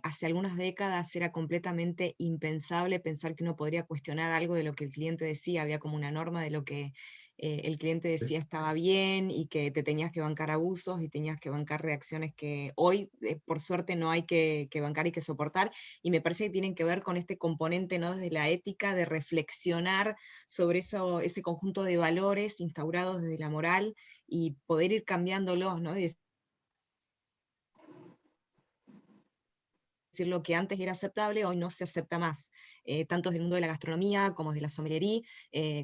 Hace algunas décadas era completamente impensable pensar que uno podría cuestionar algo de lo que el cliente decía, había como una norma de lo que el cliente decía estaba bien y que te tenías que bancar abusos y tenías que bancar reacciones que hoy, por suerte, no hay que bancar y que soportar, y me parece que tienen que ver con este componente, ¿no? Desde la ética, de reflexionar sobre eso, ese conjunto de valores instaurados desde la moral y poder ir cambiándolos, ¿no? Y decir, lo que antes era aceptable, hoy no se acepta más, tanto desde el mundo de la gastronomía como desde la sommelería.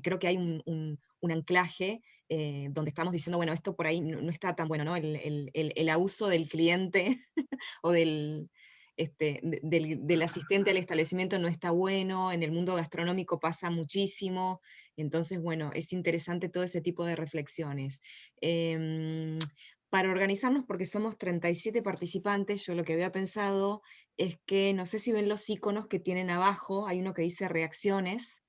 Creo que hay un anclaje donde estamos diciendo, bueno, esto por ahí no está tan bueno, ¿no? El abuso del cliente o del asistente al establecimiento no está bueno, en el mundo gastronómico pasa muchísimo, entonces, bueno, es interesante todo ese tipo de reflexiones. Para organizarnos, porque somos 37 participantes, yo lo que había pensado es que, no sé si ven los iconos que tienen abajo, hay uno que dice reacciones,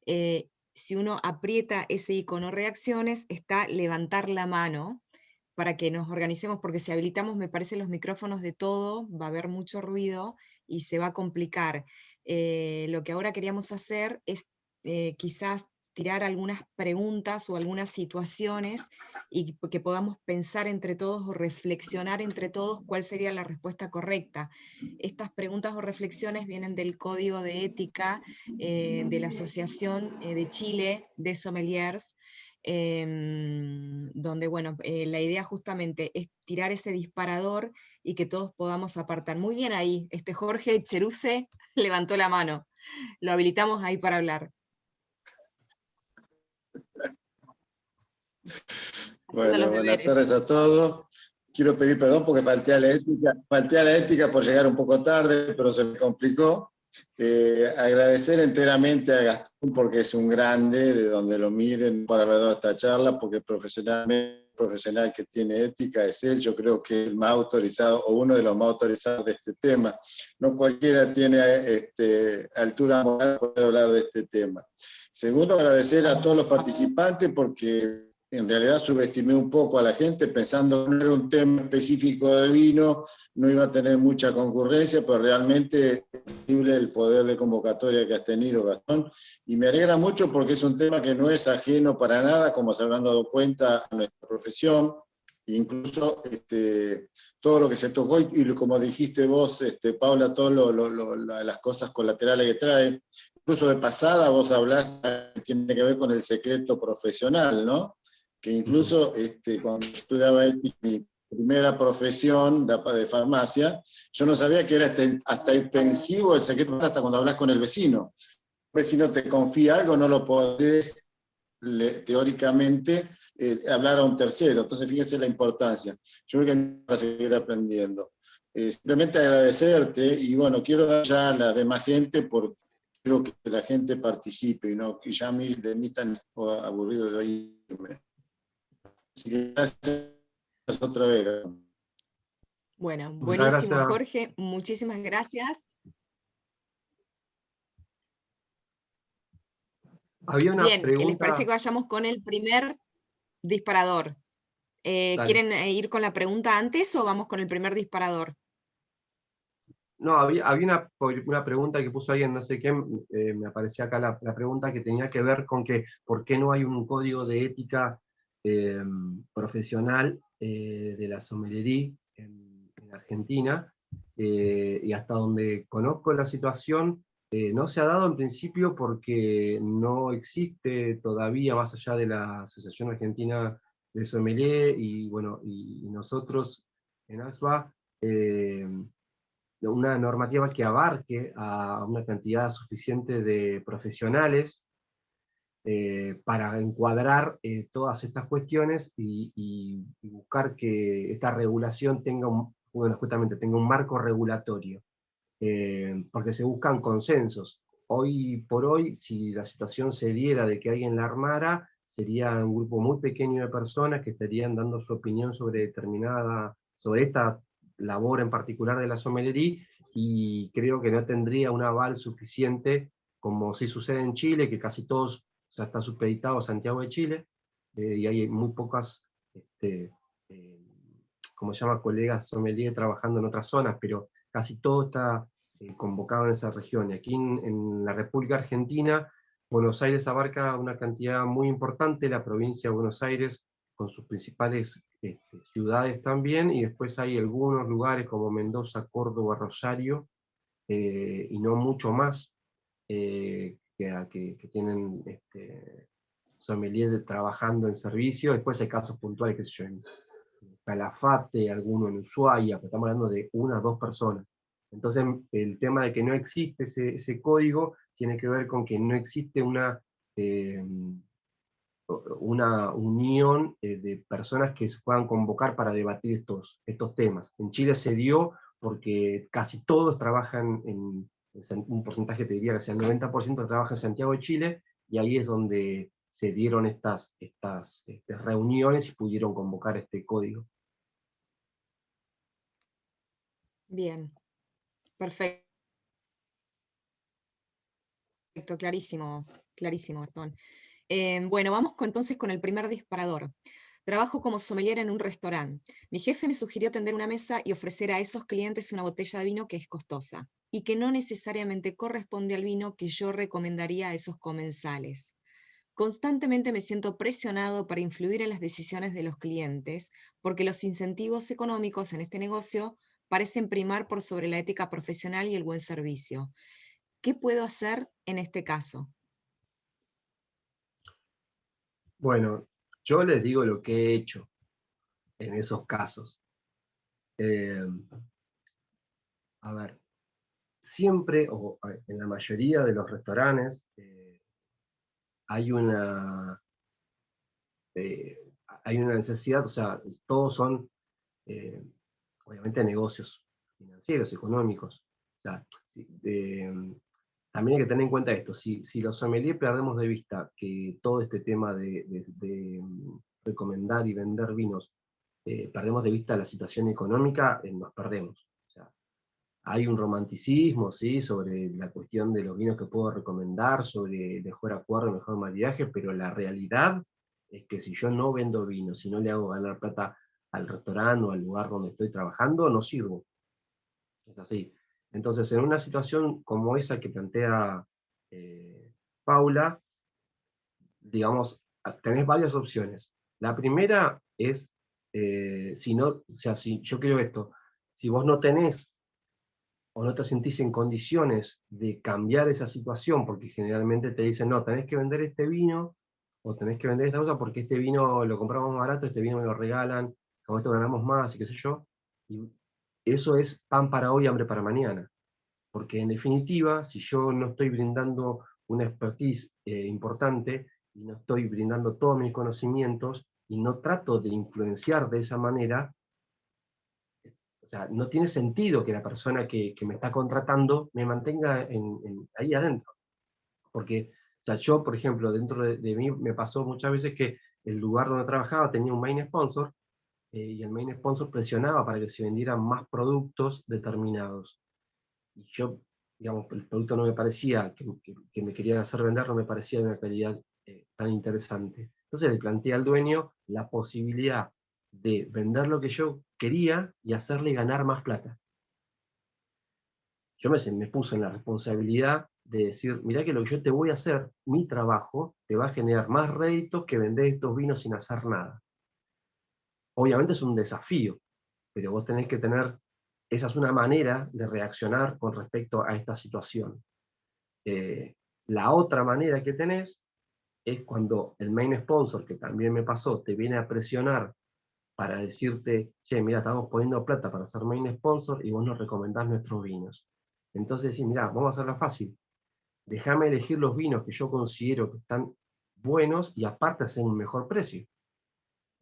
si uno aprieta ese icono reacciones, está levantar la mano, para que nos organicemos, porque si habilitamos, me parece, los micrófonos de todo, va a haber mucho ruido y se va a complicar. Lo que ahora queríamos hacer es quizás tirar algunas preguntas o algunas situaciones y que podamos pensar entre todos o reflexionar entre todos cuál sería la respuesta correcta. Estas preguntas o reflexiones vienen del Código de Ética de la Asociación de Chile de Sommeliers, donde, bueno, la idea justamente es tirar ese disparador y que todos podamos apartar. Muy bien ahí, Jorge Cheruse levantó la mano. Lo habilitamos ahí para hablar. Bueno, buenas tardes a todos. Quiero pedir perdón porque falté a la ética por llegar un poco tarde, pero se me complicó. Agradecer enteramente a Gastón porque es un grande, de donde lo miren, por haber dado esta charla, porque profesionalmente, el profesional que tiene ética es él. Yo creo que es el más autorizado, o uno de los más autorizados de este tema. No cualquiera tiene altura moral para poder hablar de este tema. Segundo, agradecer a todos los participantes porque en realidad subestimé un poco a la gente pensando que no era un tema específico de vino, no iba a tener mucha concurrencia, pero realmente es increíble el poder de convocatoria que has tenido, Gastón, y me alegra mucho porque es un tema que no es ajeno para nada, como se habrán dado cuenta, a nuestra profesión, incluso todo lo que se tocó, y como dijiste vos, Paula, todas las cosas colaterales que trae, incluso de pasada vos hablaste que tiene que ver con el secreto profesional, ¿no? Que incluso cuando estudiaba mi primera profesión de farmacia, yo no sabía que era hasta intensivo el secreto hasta cuando hablas con el vecino. El vecino te confía algo, no lo podés teóricamente hablar a un tercero. Entonces fíjense la importancia. Yo creo que hay para seguir aprendiendo. Simplemente agradecerte y bueno, quiero dar ya a la demás gente porque quiero que la gente participe y no que ya de mí tan aburrido de oírme. Así que gracias otra vez. Bueno, Muchas buenísimo, gracias. Jorge. Muchísimas gracias. Había una Bien, ¿les pregunta. parece que vayamos con el primer disparador? ¿Quieren ir con la pregunta antes o vamos con el primer disparador? No, había una pregunta que puso alguien, no sé qué, me aparecía acá la pregunta que tenía que ver con que por qué no hay un código de ética profesional de la sommelería en Argentina, y hasta donde conozco la situación, no se ha dado en principio porque no existe todavía, más allá de la Asociación Argentina de Sommelier, y bueno, y nosotros en ASBA, una normativa que abarque a una cantidad suficiente de profesionales para encuadrar todas estas cuestiones y buscar que esta regulación tenga justamente tenga un marco regulatorio, porque se buscan consensos. Hoy por hoy, si la situación se diera de que alguien la armara, sería un grupo muy pequeño de personas que estarían dando su opinión sobre esta labor en particular de la sommeliería, y creo que no tendría un aval suficiente, como sí sucede en Chile, que casi todos, o sea, está supeditado a Santiago de Chile, y hay muy pocas, como se llama, colegas sommelier trabajando en otras zonas, pero casi todo está convocado en esa región. Y aquí en la República Argentina, Buenos Aires abarca una cantidad muy importante, la provincia de Buenos Aires, con sus principales ciudades también, y después hay algunos lugares como Mendoza, Córdoba, Rosario, y no mucho más, que tienen sommelier trabajando en servicio. Después hay casos puntuales, que sé yo, en Calafate, alguno en Ushuaia, pero estamos hablando de 1 o 2 personas. Entonces, el tema de que no existe ese código tiene que ver con que no existe una unión de personas que se puedan convocar para debatir estos temas. En Chile se dio porque casi todos trabajan un porcentaje, te diría que sea el 90% trabaja en Santiago de Chile, y ahí es donde se dieron estas reuniones y pudieron convocar este código. Bien, perfecto, clarísimo, clarísimo, Gastón. Bueno, vamos entonces con el primer disparador. Trabajo como sommelier en un restaurante. Mi jefe me sugirió tender una mesa y ofrecer a esos clientes una botella de vino que es costosa y que no necesariamente corresponde al vino que yo recomendaría a esos comensales. Constantemente me siento presionado para influir en las decisiones de los clientes, porque los incentivos económicos en este negocio parecen primar por sobre la ética profesional y el buen servicio. ¿Qué puedo hacer en este caso? Bueno, yo les digo lo que he hecho en esos casos. A ver, siempre, o en la mayoría de los restaurantes, hay una, eh, hay una necesidad, o sea, todos son, eh, obviamente, negocios financieros, económicos. O sea, también hay que tener en cuenta esto: si los sommeliers perdemos de vista que todo este tema de recomendar y vender vinos, perdemos de vista la situación económica, nos perdemos. O sea, hay un romanticismo, ¿sí?, sobre la cuestión de los vinos que puedo recomendar, sobre el mejor acuerdo, el mejor maridaje, pero la realidad es que si yo no vendo vino, si no le hago ganar plata al restaurante o al lugar donde estoy trabajando, no sirvo. Es así. Entonces, en una situación como esa que plantea Paula, digamos, tenés varias opciones. La primera es, si no, o sea, si yo creo esto, si vos no tenés o no te sentís en condiciones de cambiar esa situación, porque generalmente te dicen, no, tenés que vender este vino, o tenés que vender esta cosa porque este vino lo compramos más barato, este vino me lo regalan, con esto ganamos más, y qué sé yo. Y eso es pan para hoy, hambre para mañana. Porque en definitiva, si yo no estoy brindando una expertise importante, y no estoy brindando todos mis conocimientos, y no trato de influenciar de esa manera, o sea, no tiene sentido que la persona que me está contratando me mantenga ahí adentro. Porque, o sea, yo, por ejemplo, dentro de mí me pasó muchas veces que el lugar donde trabajaba tenía un main sponsor, y el main sponsor presionaba para que se vendieran más productos determinados. Y yo, digamos, el producto no me parecía, que me querían hacer vender, no me parecía de una calidad tan interesante. Entonces le planteé al dueño la posibilidad de vender lo que yo quería y hacerle ganar más plata. Yo me puse en la responsabilidad de decir, mirá que lo que yo te voy a hacer, mi trabajo, te va a generar más réditos que vender estos vinos sin hacer nada. Obviamente es un desafío, pero vos tenés que tener, esa es una manera de reaccionar con respecto a esta situación. La otra manera que tenés es cuando el main sponsor, que también me pasó, te viene a presionar para decirte, che, mira, estamos poniendo plata para ser main sponsor y vos nos recomendás nuestros vinos. Entonces decís, mira, vamos a hacerlo fácil. Déjame elegir los vinos que yo considero que están buenos y aparte hacer un mejor precio.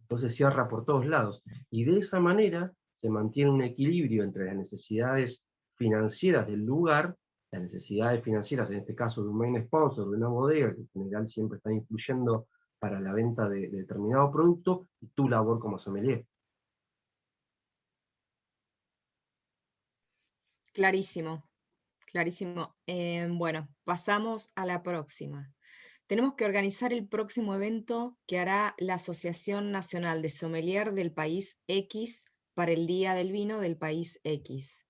Entonces cierra por todos lados. Y de esa manera se mantiene un equilibrio entre las necesidades financieras del lugar, las necesidades financieras, en este caso de un main sponsor, de una bodega, que en general siempre está influyendo para la venta de determinado producto, y tu labor como sommelier. Clarísimo, clarísimo. Bueno, pasamos a la próxima. Tenemos que organizar el próximo evento que hará la Asociación Nacional de Sommelier del país X para el Día del Vino del país X.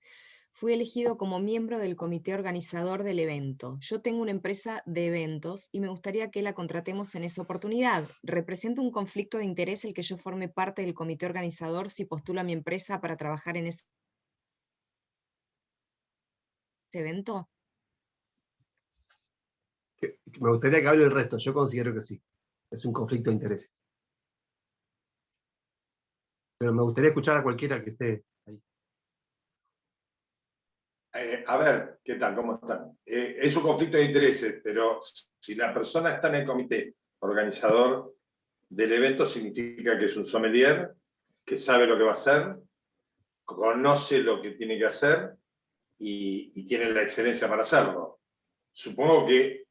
Fui elegido como miembro del comité organizador del evento. Yo tengo una empresa de eventos y me gustaría que la contratemos en esa oportunidad. ¿Representa un conflicto de interés el que yo forme parte del comité organizador si postulo a mi empresa para trabajar en ese evento? Me gustaría que hable el resto, yo considero que sí. Es un conflicto de intereses. Pero me gustaría escuchar a cualquiera que esté ahí. A ver, ¿qué tal? ¿Cómo están? Es un conflicto de intereses, pero si la persona está en el comité organizador del evento, significa que es un sommelier, que sabe lo que va a hacer, conoce lo que tiene que hacer y tiene la excelencia para hacerlo. Supongo que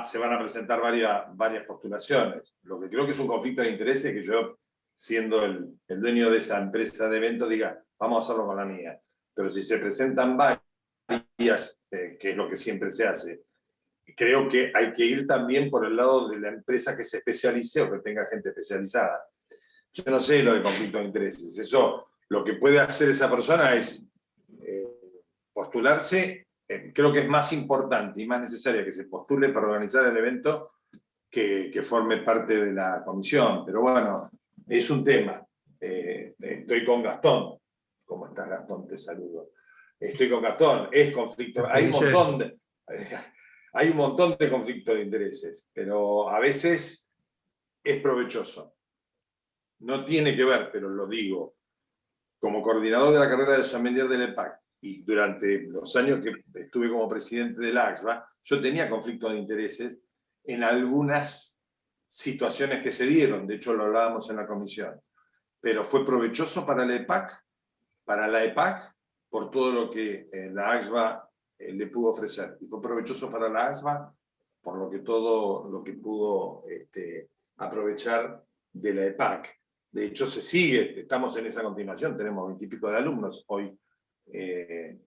se van a presentar varias postulaciones. Lo que creo que es un conflicto de intereses es que yo, siendo el dueño de esa empresa de eventos, diga, vamos a hacerlo con la mía. Pero si se presentan varias, que es lo que siempre se hace, creo que hay que ir también por el lado de la empresa que se especialice o que tenga gente especializada. Yo no sé lo de conflicto de intereses. Eso, lo que puede hacer esa persona es postularse. Creo que es más importante y más necesaria que se postule para organizar el evento que forme parte de la comisión. Pero bueno, es un tema. Estoy con Gastón. ¿Cómo estás, Gastón? Te saludo. Estoy con Gastón. Es conflicto. Hay un montón de conflictos de intereses, pero a veces es provechoso. No tiene que ver, pero lo digo. Como coordinador de la carrera de sommelier del EPAC, y durante los años que estuve como presidente de la AXVA, yo tenía conflicto de intereses en algunas situaciones que se dieron, de hecho lo hablábamos en la comisión, pero fue provechoso para la EPAC, por todo lo que la AXVA le pudo ofrecer, y fue provechoso para la AXVA por todo lo que pudo aprovechar de la EPAC. De hecho, se sigue, estamos en esa continuación, tenemos 20 y pico de alumnos hoy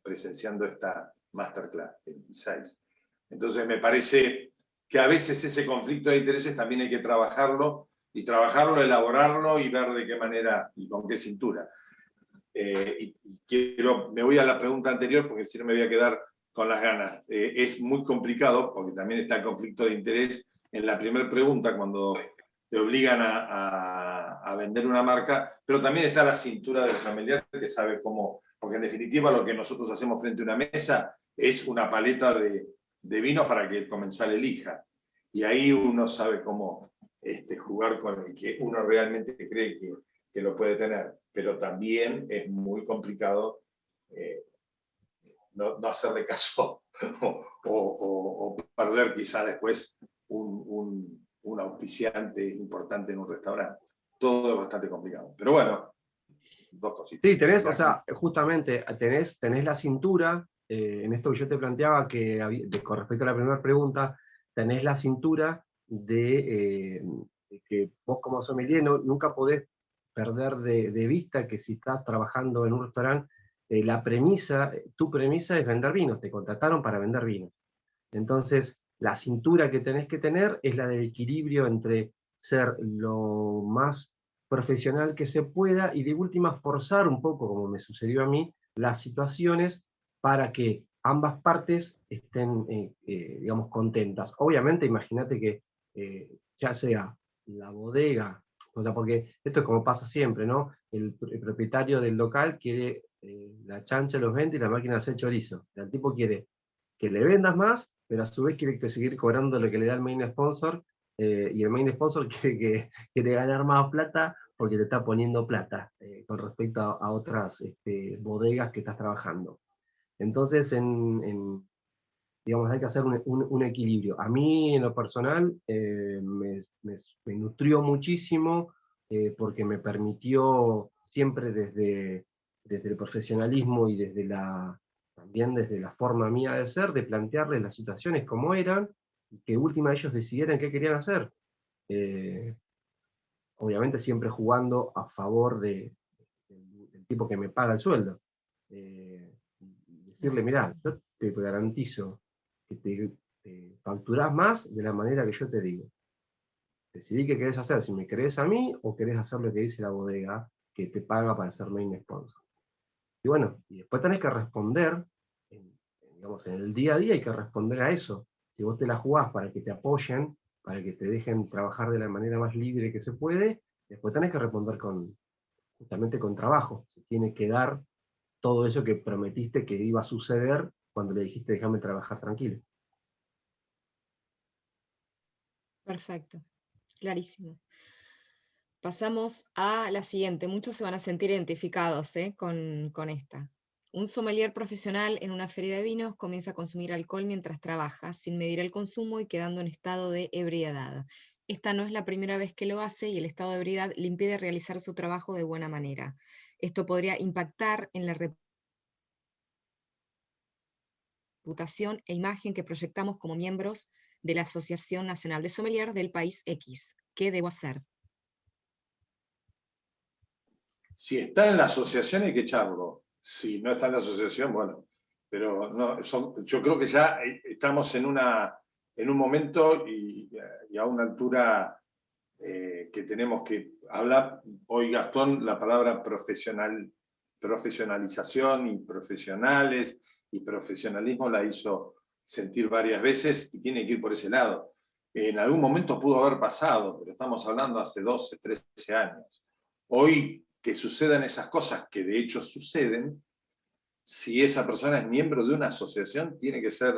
presenciando esta masterclass, 26. Entonces me parece que a veces ese conflicto de intereses también hay que trabajarlo, elaborarlo y ver de qué manera y con qué cintura. Me voy a la pregunta anterior porque si no me voy a quedar con las ganas. Es muy complicado porque también está el conflicto de interés en la primera pregunta cuando te obligan a vender una marca, pero también está la cintura del sommelier que sabe cómo, porque en definitiva lo que nosotros hacemos frente a una mesa es una paleta de vinos para que el comensal elija. Y ahí uno sabe cómo jugar con el que uno realmente cree que lo puede tener. Pero también es muy complicado no hacerle caso o perder quizá después un auspiciante importante en un restaurante. Todo es bastante complicado. Pero bueno, dos cositas. Sí, tenés, o sea, justamente tenés la cintura, en esto que yo te planteaba, con respecto a la primera pregunta, tenés la cintura de que vos como sommelier nunca podés perder de vista que si estás trabajando en un restaurante, tu premisa es vender vinos, te contrataron para vender vinos. Entonces, la cintura que tenés que tener es la del equilibrio entre ser lo más profesional que se pueda y de última forzar un poco, como me sucedió a mí, las situaciones para que ambas partes estén, digamos, contentas. Obviamente, imagínate que ya sea la bodega, o sea, porque esto es como pasa siempre, ¿no? El propietario del local quiere la chancha, los vende y la máquina hace chorizo. El tipo quiere que le vendas más, pero a su vez quiere seguir cobrando lo que le da el main sponsor, y el main sponsor quiere ganar más plata porque te está poniendo plata con respecto a otras bodegas que estás trabajando. Entonces, digamos, hay que hacer un equilibrio. A mí, en lo personal, me nutrió muchísimo porque me permitió siempre desde el profesionalismo y también desde la forma mía de ser, de plantearles las situaciones como eran, y que última ellos decidieran qué querían hacer. Obviamente siempre jugando a favor del tipo que me paga el sueldo. decirle, mirá, yo te garantizo que te facturás más de la manera que yo te digo. Decidí qué querés hacer, si me querés a mí o querés hacer lo que dice la bodega que te paga para ser main sponsor. Y bueno, y después tenés que responder, digamos, en el día a día hay que responder a eso. Si vos te la jugás para que te apoyen, para que te dejen trabajar de la manera más libre que se puede, después tenés que responder justamente con trabajo. Se tiene que dar todo eso que prometiste que iba a suceder cuando le dijiste déjame trabajar tranquilo. Perfecto, clarísimo. Pasamos a la siguiente. Muchos se van a sentir identificados con esta. Un sommelier profesional en una feria de vinos comienza a consumir alcohol mientras trabaja, sin medir el consumo y quedando en estado de ebriedad. Esta no es la primera vez que lo hace y el estado de ebriedad le impide realizar su trabajo de buena manera. Esto podría impactar en la reputación e imagen que proyectamos como miembros de la Asociación Nacional de Sommelier del país X. ¿Qué debo hacer? Si está en la asociación hay que echarlo. Si no está en la asociación, bueno. Pero no, yo creo que ya estamos en un momento y a una altura que tenemos que hablar. Hoy Gastón, la palabra profesionalización y profesionales y profesionalismo la hizo sentir varias veces y tiene que ir por ese lado. En algún momento pudo haber pasado, pero estamos hablando hace 12, 13 años. Hoy, que sucedan esas cosas que de hecho suceden, si esa persona es miembro de una asociación, tiene que ser,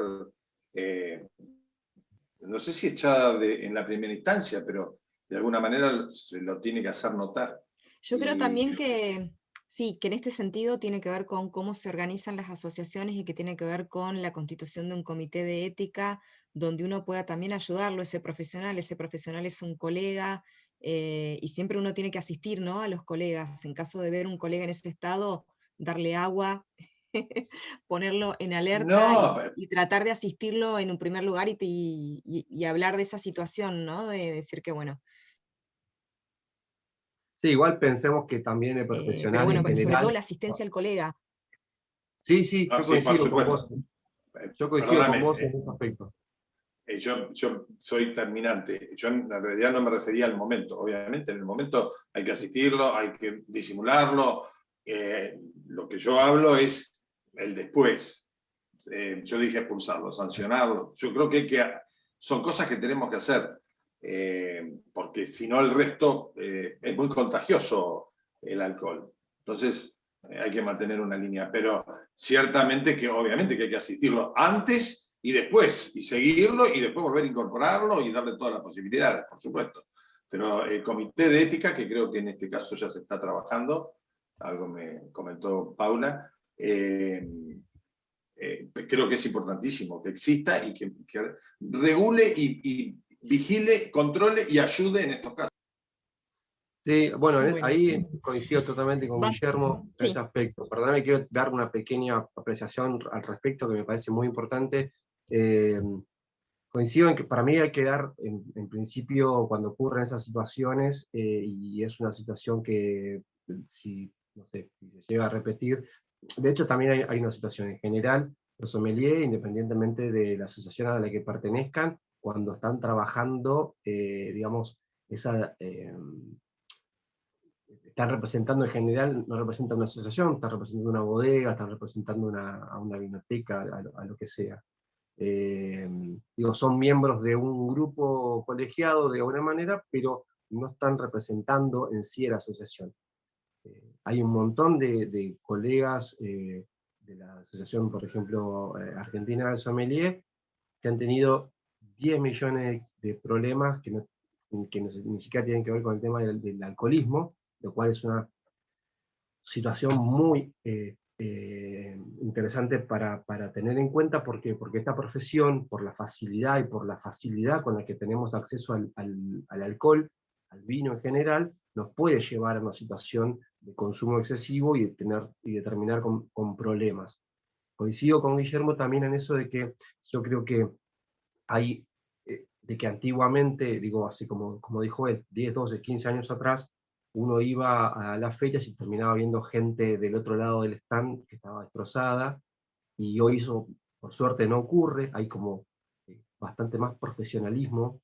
no sé si echada en la primera instancia, pero de alguna manera se lo tiene que hacer notar. Yo creo también que sí, que en este sentido tiene que ver con cómo se organizan las asociaciones y que tiene que ver con la constitución de un comité de ética donde uno pueda también ayudarlo, ese profesional es un colega, y siempre uno tiene que asistir, ¿no?, a los colegas. En caso de ver un colega en ese estado, darle agua, ponerlo en alerta No, y tratar de asistirlo en un primer lugar y hablar de esa situación, ¿no?, de decir que bueno. Sí, igual pensemos que también el Pero profesional bueno, en sobre todo general... la asistencia al colega. Sí, sí, no, yo sí, por coincido con supuesto. vos. Yo coincido con vos en Perdóname, ese aspecto. yo soy terminante. Yo en realidad no me refería al momento. Obviamente en el momento hay que asistirlo, hay que disimularlo. Lo que yo hablo es el después. Yo dije expulsarlo, sancionarlo. Yo creo que son cosas que tenemos que hacer, porque si no el resto es muy contagioso el alcohol. Entonces hay que mantener una línea, pero ciertamente que obviamente que hay que asistirlo antes y después, y seguirlo y después volver a incorporarlo y darle todas las posibilidades, por supuesto. Pero el comité de ética, que creo que en este caso ya se está trabajando, algo me comentó Paula, creo que es importantísimo que exista y que regule y vigile, controle y ayude en estos casos. Sí, bueno, Bueno, ahí coincido totalmente con Guillermo en ese sí, aspecto. Perdóname, quiero dar una pequeña apreciación al respecto que me parece muy importante. Coincido en que para mí hay que dar, en principio, cuando ocurren esas situaciones, y es una situación que, si, no sé, si se llega a repetir, de hecho también hay una situación en general, los sommeliers, independientemente de la asociación a la que pertenezcan, cuando están trabajando, digamos, están representando en general, no representan una asociación, están representando una bodega, están representando a una biblioteca, a lo que sea. Digo, son miembros de un grupo colegiado de alguna manera, pero no están representando en sí a la asociación. Hay un montón de colegas de la asociación, por ejemplo, Argentina de Sommelier, que han tenido 10 millones de problemas ni siquiera tienen que ver con el tema del alcoholismo, lo cual es una situación muy interesante para tener en cuenta. ¿Por qué? Porque esta profesión, por la facilidad y por la facilidad con la que tenemos acceso al alcohol, al vino en general, nos puede llevar a una situación de consumo excesivo y de terminar con problemas. Coincido con Guillermo también en eso de que yo creo que hay, de que antiguamente, digo así como dijo él, 10, 12, 15 años atrás, uno iba a las ferias y terminaba viendo gente del otro lado del stand que estaba destrozada, y hoy eso por suerte no ocurre, hay como bastante más profesionalismo.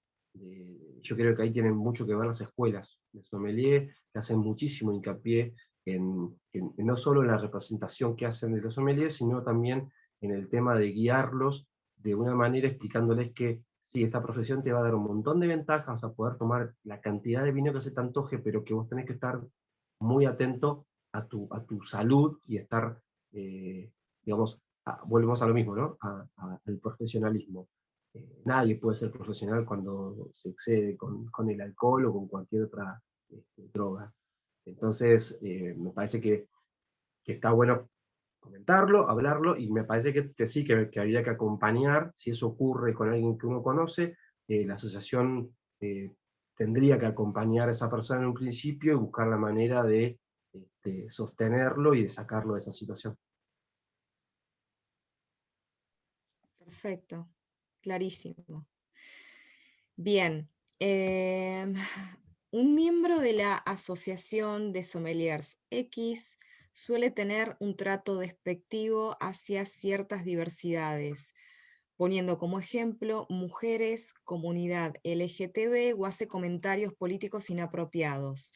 Yo creo que ahí tienen mucho que ver las escuelas de sommelier, que hacen muchísimo hincapié no solo en la representación que hacen de los sommeliers, sino también en el tema de guiarlos de una manera explicándoles que sí, esta profesión te va a dar un montón de ventajas, vas a poder tomar la cantidad de vino que se te antoje, pero que vos tenés que estar muy atento a tu salud y estar, digamos, volvemos a lo mismo, ¿no? Al profesionalismo. Nadie puede ser profesional cuando se excede con el alcohol o con cualquier otra droga. Entonces, me parece que está bueno comentarlo, hablarlo, y me parece que sí, que habría que acompañar, si eso ocurre con alguien que uno conoce, la asociación tendría que acompañar a esa persona en un principio y buscar la manera de sostenerlo y de sacarlo de esa situación. Perfecto, clarísimo. Bien, un miembro de la Asociación de Sommeliers X suele tener un trato despectivo hacia ciertas diversidades, poniendo como ejemplo mujeres, comunidad LGTB o hace comentarios políticos inapropiados,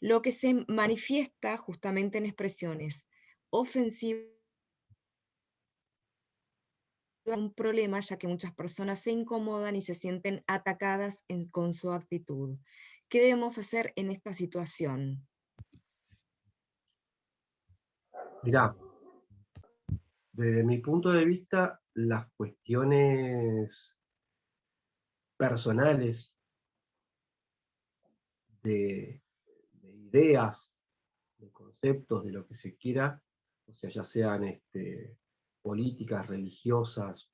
lo que se manifiesta justamente en expresiones ofensivas. Un problema, ya que muchas personas se incomodan y se sienten atacadas con su actitud. ¿Qué debemos hacer en esta situación? Mirá, desde mi punto de vista, las cuestiones personales de ideas, de conceptos, de lo que se quiera, o sea, ya sean políticas, religiosas,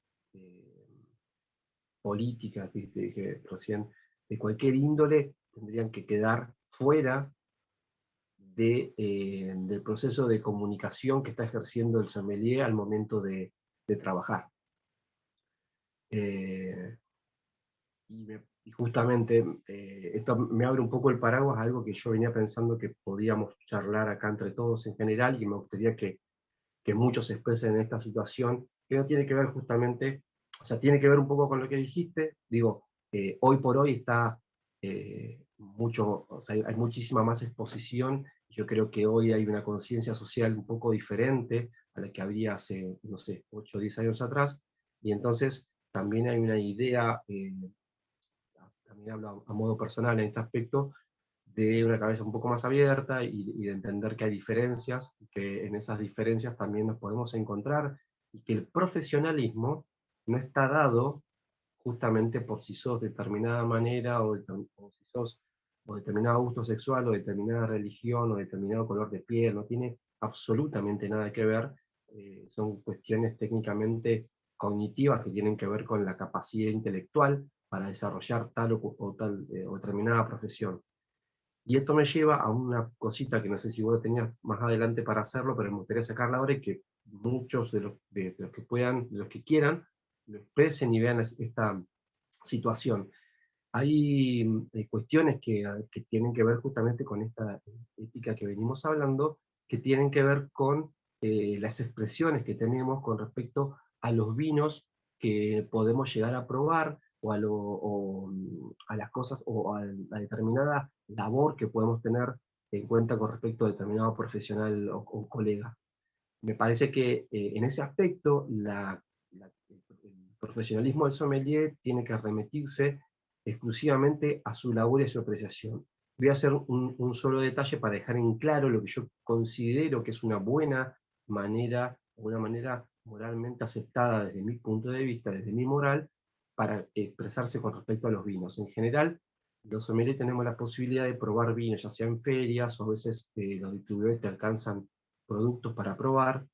políticas, que recién, de cualquier índole, tendrían que quedar fuera del proceso de comunicación que está ejerciendo el sommelier al momento de trabajar. Y justamente esto me abre un poco el paraguas a algo que yo venía pensando que podíamos charlar acá entre todos en general, y me gustaría que muchos se expresen en esta situación, que no tiene que ver justamente, o sea, tiene que ver un poco con lo que dijiste. Digo, hoy por hoy está o sea, hay muchísima más exposición. Yo creo que hoy hay una conciencia social un poco diferente a la que habría hace, no sé, 8 o 10 años atrás, y entonces también hay una idea, también hablo a modo personal en este aspecto, de una cabeza un poco más abierta y de entender que hay diferencias, y que en esas diferencias también nos podemos encontrar, y que el profesionalismo no está dado justamente por si sos de determinada manera, o si sos o determinado gusto sexual, o determinada religión, o determinado color de piel. No tiene absolutamente nada que ver. Son cuestiones técnicamente cognitivas que tienen que ver con la capacidad intelectual para desarrollar tal o determinada profesión. Y esto me lleva a una cosita que no sé si vos tenías más adelante para hacerlo, pero me gustaría sacarla ahora, y que muchos de los que puedan, de los que quieran, lo expresen y vean esta situación. Hay cuestiones que tienen que ver justamente con esta ética que venimos hablando, que tienen que ver con las expresiones que tenemos con respecto a los vinos que podemos llegar a probar, a las cosas, o a la determinada labor que podemos tener en cuenta con respecto a determinado profesional o colega. Me parece que en ese aspecto el profesionalismo del sommelier tiene que remitirse exclusivamente a su labor y a su apreciación. Voy a hacer un solo detalle para dejar en claro lo que yo considero que es una buena manera, una manera moralmente aceptada desde mi punto de vista, desde mi moral, para expresarse con respecto a los vinos. En general, los sommeliers tenemos la posibilidad de probar vinos, ya sea en ferias, o a veces los distribuidores te alcanzan productos para probar,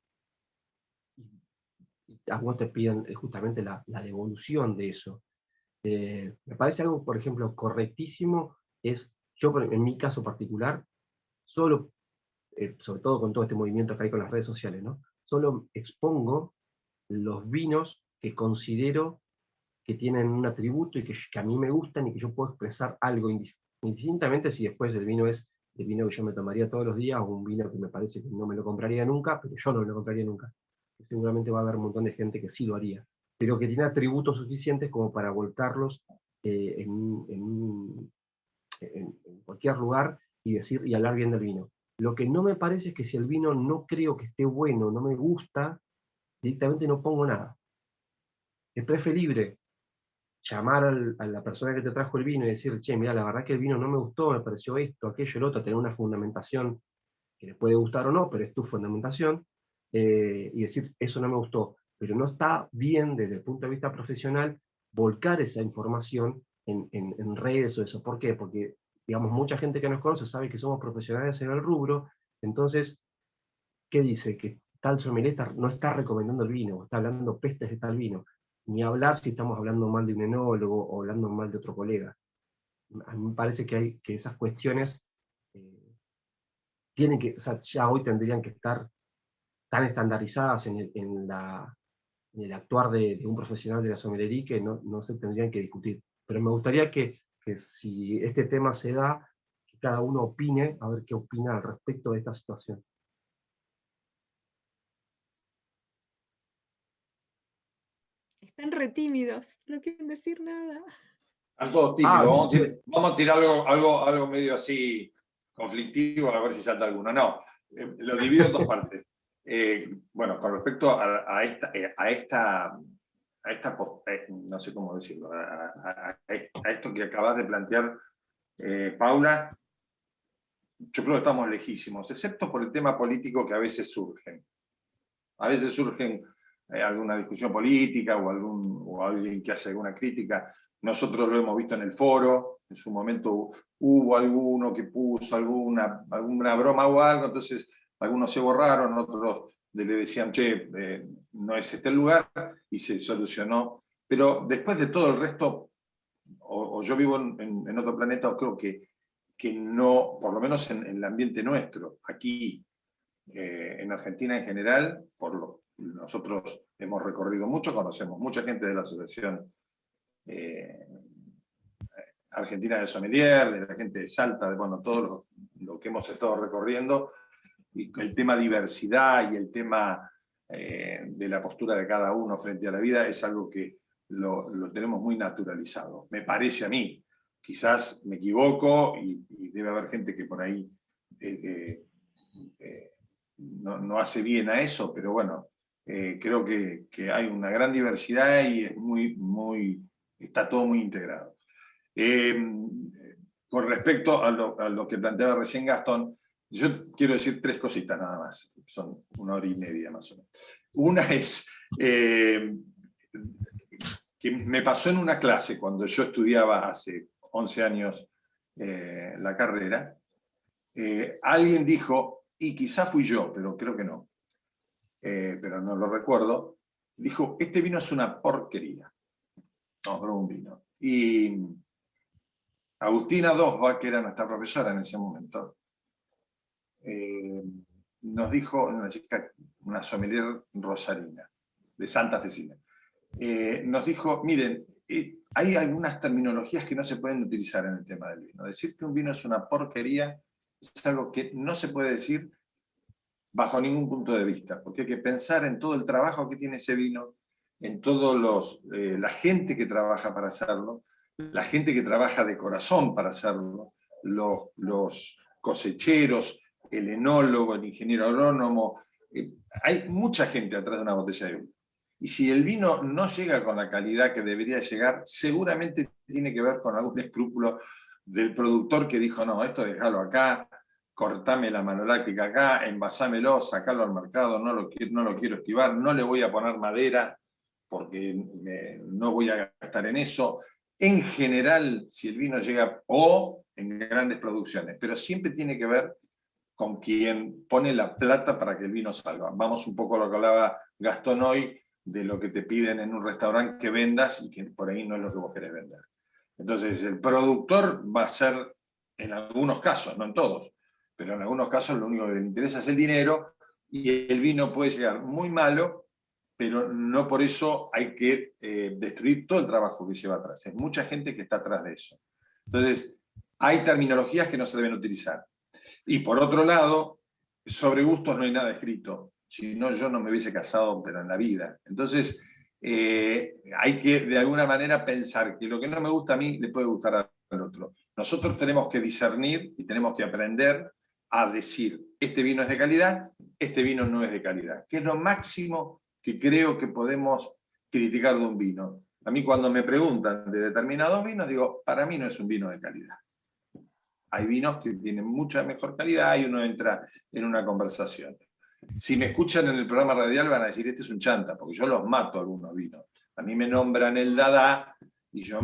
y a vos te piden justamente la devolución de eso. Me parece algo, por ejemplo, correctísimo, yo en mi caso particular, solo, sobre todo con todo este movimiento que hay con las redes sociales, ¿no? Solo expongo los vinos que considero que tienen un atributo y que a mí me gustan, y que yo puedo expresar algo indistintamente si después el vino es el vino que yo me tomaría todos los días, o un vino que me parece que no me lo compraría nunca, pero yo no me lo compraría nunca. que seguramente va a haber un montón de gente que sí lo haría, pero que tiene atributos suficientes como para volcarlos en cualquier lugar y decir y hablar bien del vino. Lo que no me parece es que si el vino no creo que esté bueno, no me gusta, directamente no pongo nada. Es preferible llamar a la persona que te trajo el vino y decir, che, mira, la verdad que el vino no me gustó, me pareció esto, aquello, el otro, tener una fundamentación que le puede gustar o no, pero es tu fundamentación, y decir, eso no me gustó. Pero no está bien desde el punto de vista profesional volcar esa información en redes o eso. ¿Por qué? Porque, digamos, mucha gente que nos conoce sabe que somos profesionales en el rubro, entonces, ¿qué dice? Que tal sommelier no está recomendando el vino, está hablando pestes de tal vino. Ni hablar si estamos hablando mal de un enólogo o hablando mal de otro colega. A mí me parece que esas cuestiones tienen que, o sea, ya hoy tendrían que estar tan estandarizadas en el actuar de un profesional de la sommelería que no se tendrían que discutir. Pero me gustaría que si este tema se da, que cada uno opine, a ver qué opina al respecto de esta situación. Están re tímidos, no quieren decir nada. Están todos tímidos. Vamos a tirar algo medio así conflictivo, a ver si salta alguno. No, lo divido en dos partes. Bueno, con respecto a esta no sé cómo decirlo, a esto que acabas de plantear, Paula, yo creo que estamos lejísimos, excepto por el tema político que a veces surgen. A veces surgen alguna discusión política o alguien que hace alguna crítica. Nosotros lo hemos visto en el foro, en su momento hubo alguno que puso alguna broma o algo, entonces algunos se borraron, otros le decían, che, no es este el lugar, y se solucionó. Pero después de todo el resto, o yo vivo en otro planeta, o creo que no, por lo menos en el ambiente nuestro, aquí, en Argentina en general, nosotros hemos recorrido mucho, conocemos mucha gente de la Asociación Argentina de Sommelier, de la gente de Salta, de bueno, todo lo que hemos estado recorriendo, y el tema diversidad y el tema de la postura de cada uno frente a la vida es algo que lo tenemos muy naturalizado, me parece a mí. Quizás me equivoco y debe haber gente que por ahí no hace bien a eso, pero bueno, creo que hay una gran diversidad y es está todo muy integrado. Con respecto a lo que planteaba recién Gastón, yo quiero decir tres cositas nada más, son 1 hora y media más o menos. Una es que me pasó en una clase cuando yo estudiaba hace 11 años la carrera, alguien dijo, y quizá fui yo, pero creo que no, pero no lo recuerdo, dijo, este vino es una porquería. No, pero un vino. Y Agustina Dosba, que era nuestra profesora en ese momento, nos dijo, una chica, una sommelier rosarina, de Santa Cecilia, nos dijo, miren, hay algunas terminologías que no se pueden utilizar en el tema del vino. Decir que un vino es una porquería es algo que no se puede decir bajo ningún punto de vista, porque hay que pensar en todo el trabajo que tiene ese vino, en todos la gente que trabaja para hacerlo, la gente que trabaja de corazón para hacerlo, los cosecheros, el enólogo, el ingeniero agrónomo, hay mucha gente atrás de una botella de vino. Y si el vino no llega con la calidad que debería llegar, seguramente tiene que ver con algún escrúpulo del productor que dijo, no, esto déjalo acá, cortame la manoláctica acá, envasámelo, sacalo al mercado, no lo quiero esquivar, no le voy a poner madera porque no voy a gastar en eso. En general, si el vino llega, o en grandes producciones, pero siempre tiene que ver con quien pone la plata para que el vino salga. Vamos un poco a lo que hablaba Gastón hoy, de lo que te piden en un restaurante que vendas y que por ahí no es lo que vos querés vender. Entonces, el productor va a ser, en algunos casos, no en todos, pero en algunos casos lo único que le interesa es el dinero, y el vino puede llegar muy malo, pero no por eso hay que destruir todo el trabajo que lleva atrás. Hay mucha gente que está atrás de eso. Entonces, hay terminologías que no se deben utilizar. Y por otro lado, sobre gustos no hay nada escrito. Si no, yo no me hubiese casado, pero en la vida. Entonces, hay que de alguna manera pensar que lo que no me gusta a mí le puede gustar al otro. Nosotros tenemos que discernir y tenemos que aprender a decir, este vino es de calidad, este vino no es de calidad, que es lo máximo que creo que podemos criticar de un vino. A mí cuando me preguntan de determinados vinos, digo, para mí no es un vino de calidad. Hay vinos que tienen mucha mejor calidad y uno entra en una conversación. Si me escuchan en el programa radial van a decir, este es un chanta, porque yo los mato algunos vinos. A mí me nombran el Dada y yo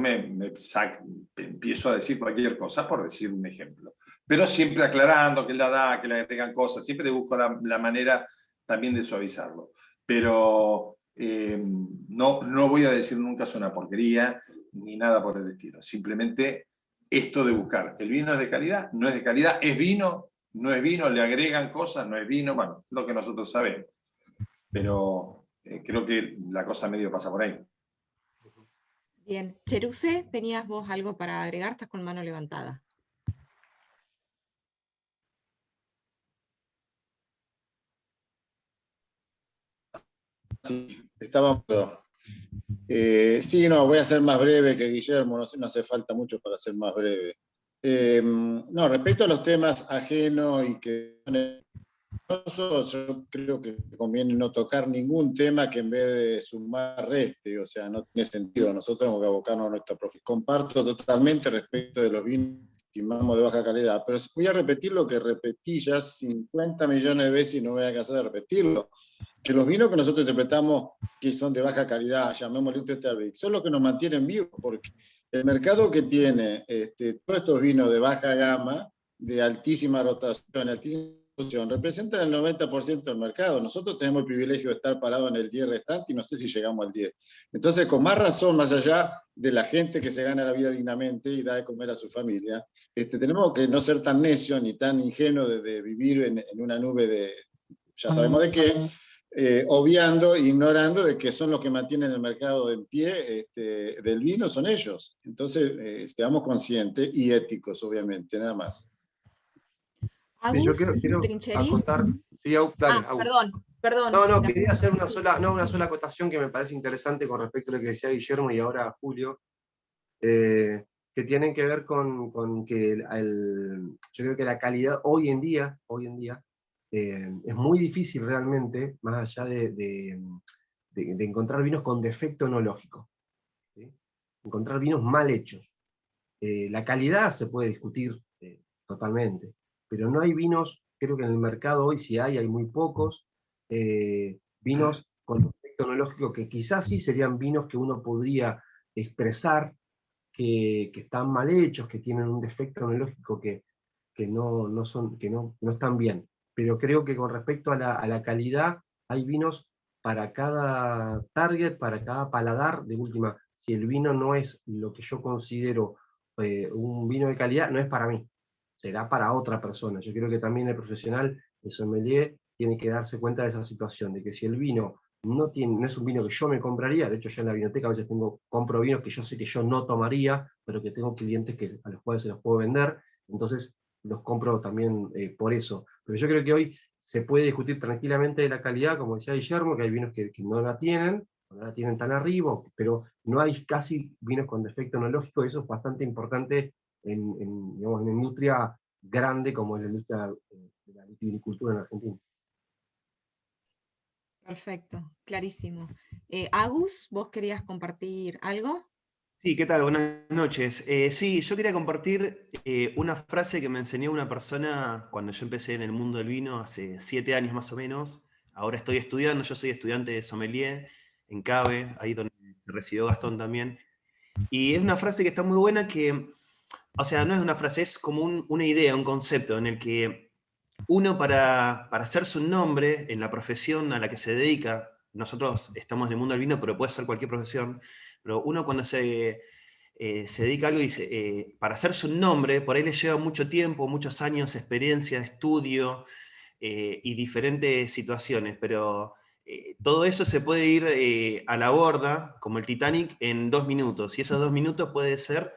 empiezo a decir cualquier cosa por decir un ejemplo. Pero siempre aclarando que el Dada, que le agregan cosas, siempre busco la manera también de suavizarlo. Pero no voy a decir nunca es una porquería, ni nada por el estilo. Simplemente esto de buscar, el vino es de calidad, no es de calidad, es vino, no es vino, le agregan cosas, no es vino, bueno, lo que nosotros sabemos. Pero creo que la cosa medio pasa por ahí. Bien. Cheruse, ¿tenías vos algo para agregar? Estás con mano levantada. Sí, estábamos. Sí, no, voy a ser más breve que Guillermo, no hace falta mucho para ser más breve. No, respecto a los temas ajenos y que yo creo que conviene no tocar ningún tema que en vez de sumar reste, o sea, no tiene sentido. Nosotros tenemos que abocarnos a nuestra profesión. Comparto totalmente respecto de los vinos que estimamos de baja calidad, pero voy a repetir lo que repetí ya 50 millones de veces y no voy a cansar de repetirlo. Que los vinos que nosotros interpretamos que son de baja calidad, llamémosle un Tetrabric, son los que nos mantienen vivos, porque el mercado que tiene todos estos vinos de baja gama, de altísima rotación, representan el 90% del mercado. Nosotros tenemos el privilegio de estar parados en el 10 restante y no sé si llegamos al 10. Entonces, con más razón, más allá de la gente que se gana la vida dignamente y da de comer a su familia, tenemos que no ser tan necios ni tan ingenuos de vivir en una nube de, ya sabemos de qué, obviando, ignorando de que son los que mantienen el mercado en pie del vino, son ellos. Entonces, seamos conscientes y éticos, obviamente, nada más. Agus, yo quiero acotar. Sí, dale, perdón. No, quería hacer una sola acotación que me parece interesante con respecto a lo que decía Guillermo y ahora Julio, que tienen que ver con que yo creo que la calidad hoy en día es muy difícil realmente, más allá de encontrar vinos con defecto enológico, ¿sí? Encontrar vinos mal hechos. La calidad se puede discutir totalmente, pero no hay vinos, creo que en el mercado hoy sí hay muy pocos, vinos con defecto enológico que quizás sí serían vinos que uno podría expresar que están mal hechos, que tienen un defecto enológico que no están bien. Pero creo que con respecto a la calidad, hay vinos para cada target, para cada paladar. De última, si el vino no es lo que yo considero un vino de calidad, no es para mí, será para otra persona. Yo creo que también el profesional, el sommelier, tiene que darse cuenta de esa situación, de que si el vino no es un vino que yo me compraría, de hecho yo en la vinoteca a veces compro vinos que yo sé que yo no tomaría, pero que tengo clientes a los cuales se los puedo vender, entonces los compro también por eso. Pero yo creo que hoy se puede discutir tranquilamente de la calidad, como decía Guillermo, que hay vinos que no la tienen tan arriba, pero no hay casi vinos con defecto enológico, y eso es bastante importante en una industria grande como es la industria de la vitivinicultura en Argentina. Perfecto, clarísimo. Agus, ¿vos querías compartir algo? Sí, ¿qué tal? Buenas noches. Sí, yo quería compartir una frase que me enseñó una persona cuando yo empecé en el mundo del vino hace 7 años más o menos. Ahora estoy estudiando, yo soy estudiante de sommelier en CABE, ahí donde se recibió Gastón también. Y es una frase que está muy buena que, o sea, no es una frase, es como una idea, un concepto en el que uno para hacerse un nombre en la profesión a la que se dedica, nosotros estamos en el mundo del vino, pero puede ser cualquier profesión, pero uno cuando se dedica a algo, dice, para hacerse un nombre, por ahí le lleva mucho tiempo, muchos años, experiencia, estudio y diferentes situaciones, pero todo eso se puede ir a la borda, como el Titanic, en 2 minutos, y esos 2 minutos puede ser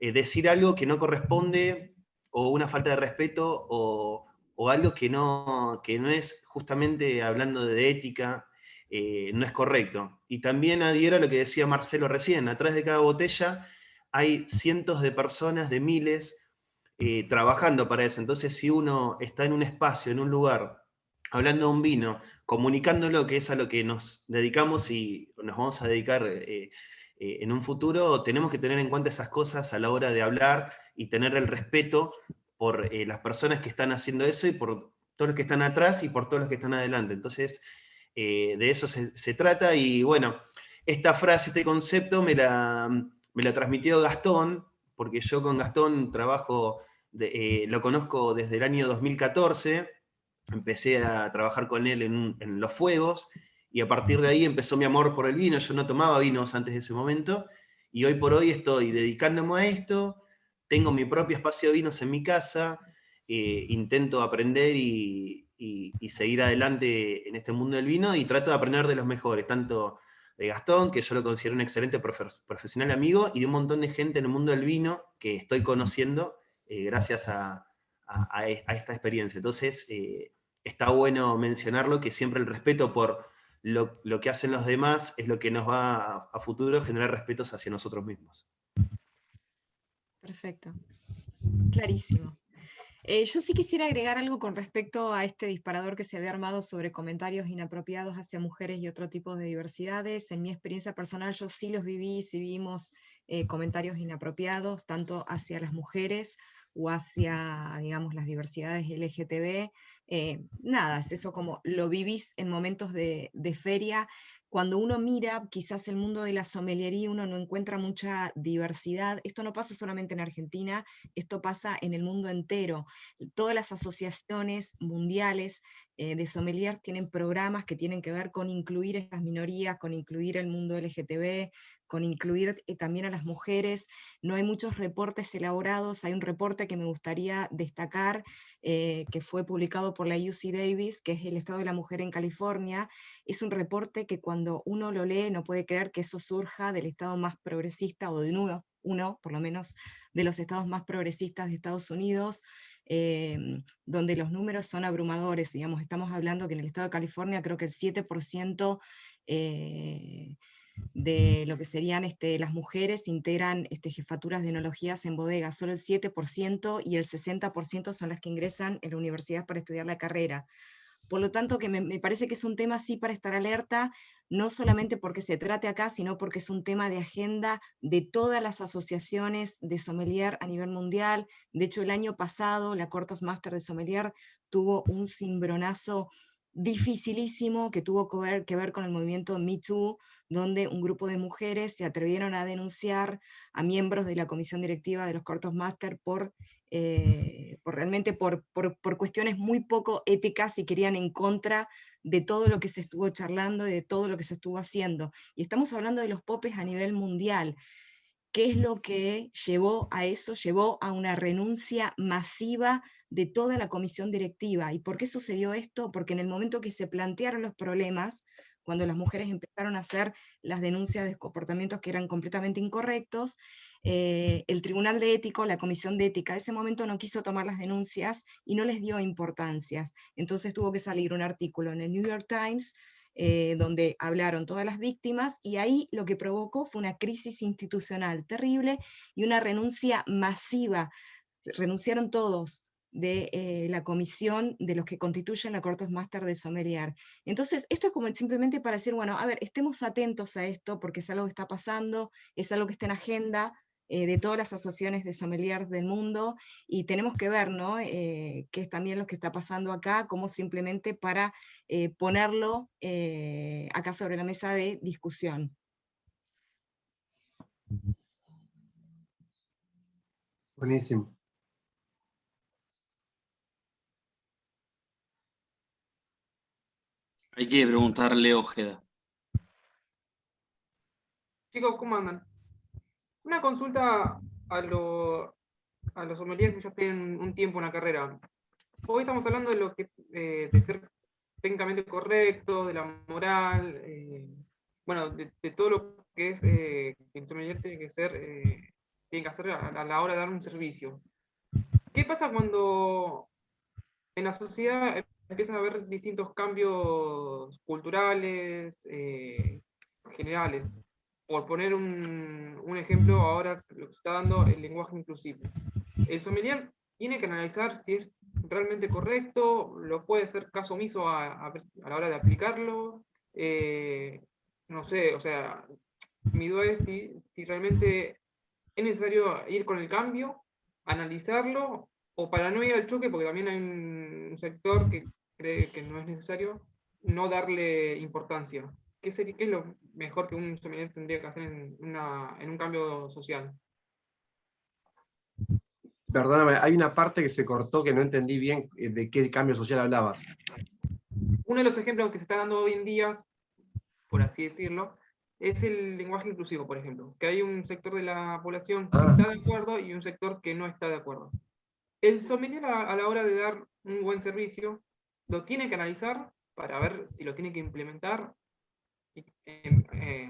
decir algo que no corresponde, o una falta de respeto, o o algo que no es justamente hablando de ética, no es correcto. Y también adhiero a lo que decía Marcelo recién, atrás de cada botella hay cientos de personas, de miles, trabajando para eso. Entonces, si uno está en un espacio, en un lugar, hablando de un vino, comunicándolo, que es a lo que nos dedicamos y nos vamos a dedicar en un futuro, tenemos que tener en cuenta esas cosas a la hora de hablar y tener el respeto por las personas que están haciendo eso y por todos los que están atrás y por todos los que están adelante. Entonces, de eso se trata. Y bueno, esta frase, este concepto me la transmitió Gastón, porque yo con Gastón trabajo, lo conozco desde el año 2014, empecé a trabajar con él en Los Fuegos, y a partir de ahí empezó mi amor por el vino. Yo no tomaba vinos antes de ese momento, y hoy por hoy estoy dedicándome a esto, tengo mi propio espacio de vinos en mi casa, intento aprender y seguir adelante en este mundo del vino, y trato de aprender de los mejores, tanto de Gastón, que yo lo considero un excelente profesional amigo, y de un montón de gente en el mundo del vino que estoy conociendo gracias a esta experiencia. Entonces, está bueno mencionarlo, que siempre el respeto por lo que hacen los demás es lo que nos va a futuro generar respetos hacia nosotros mismos. Perfecto, clarísimo. Yo sí quisiera agregar algo con respecto a este disparador que se había armado sobre comentarios inapropiados hacia mujeres y otro tipo de diversidades. En mi experiencia personal yo sí los viví, sí vimos comentarios inapropiados, tanto hacia las mujeres o hacia, digamos, las diversidades LGTB. Nada, es eso como lo vivís en momentos de feria. Cuando uno mira quizás el mundo de la sommeliería, uno no encuentra mucha diversidad. Esto no pasa solamente en Argentina, esto pasa en el mundo entero. Todas las asociaciones mundiales de sommelier tienen programas que tienen que ver con incluir estas minorías, con incluir el mundo LGTB, con incluir también a las mujeres. No hay muchos reportes elaborados. Hay un reporte que me gustaría destacar, que fue publicado por la UC Davis, que es el estado de la mujer en California. Es un reporte que cuando uno lo lee no puede creer que eso surja del estado más progresista, o de uno por lo menos, de los estados más progresistas de Estados Unidos, donde los números son abrumadores. Digamos, estamos hablando que en el estado de California creo que el 7% de lo que serían las mujeres integran jefaturas de enologías en bodegas, solo el 7%, y el 60% son las que ingresan en la universidad para estudiar la carrera. Por lo tanto, que me parece que es un tema sí para estar alerta, no solamente porque se trate acá, sino porque es un tema de agenda de todas las asociaciones de sommelier a nivel mundial. De hecho, el año pasado la Court of Master de Sommelier tuvo un cimbronazo dificilísimo que tuvo que ver con el movimiento Me Too, donde un grupo de mujeres se atrevieron a denunciar a miembros de la comisión directiva de los Court of Master realmente por cuestiones muy poco éticas, y querían en contra de todo lo que se estuvo charlando y de todo lo que se estuvo haciendo. Y estamos hablando de los popes a nivel mundial. ¿Qué es lo que llevó a eso? Llevó a una renuncia masiva de toda la comisión directiva. ¿Y por qué sucedió esto? Porque en el momento que se plantearon los problemas, cuando las mujeres empezaron a hacer las denuncias de comportamientos que eran completamente incorrectos, el Tribunal de Ético, la Comisión de Ética, en ese momento no quiso tomar las denuncias y no les dio importancias. Entonces tuvo que salir un artículo en el New York Times donde hablaron todas las víctimas, y ahí lo que provocó fue una crisis institucional terrible y una renuncia masiva. Renunciaron todos de la comisión de los que constituyen la Court of Master de Sommelier. Entonces, esto es como simplemente para decir, bueno, a ver, estemos atentos a esto, porque es algo que está pasando, es algo que está en agenda de todas las asociaciones de sommeliers del mundo, y tenemos que ver, ¿no? Qué es también lo que está pasando acá, como simplemente para ponerlo acá sobre la mesa de discusión. Buenísimo. Hay que preguntarle a Ojeda. Chicos, ¿cómo andan? Una consulta a los sommeliers que ya tienen un tiempo en la carrera. Hoy estamos hablando de lo que de ser técnicamente correcto, de la moral, bueno, de todo lo que es el sommelier tiene que hacer a la hora de dar un servicio. ¿Qué pasa cuando en la sociedad empiezan a haber distintos cambios culturales, generales. Por poner un ejemplo, ahora lo que se está dando el lenguaje inclusivo. El sommelier tiene que analizar si es realmente correcto, lo puede hacer caso omiso a la hora de aplicarlo. No sé, o sea, mi duda es si realmente es necesario ir con el cambio, analizarlo, o para no ir al choque, porque también hay un sector que cree que no es necesario, no darle importancia. ¿Qué es lo mejor que un sommelier tendría que hacer en un cambio social? Perdóname, hay una parte que se cortó que no entendí bien de qué cambio social hablabas. Uno de los ejemplos que se está dando hoy en día, por así decirlo, es el lenguaje inclusivo, por ejemplo, que hay un sector de la población que está de acuerdo y un sector que no está de acuerdo. El sommelier a la hora de dar un buen servicio, lo tiene que analizar para ver si lo tiene que implementar y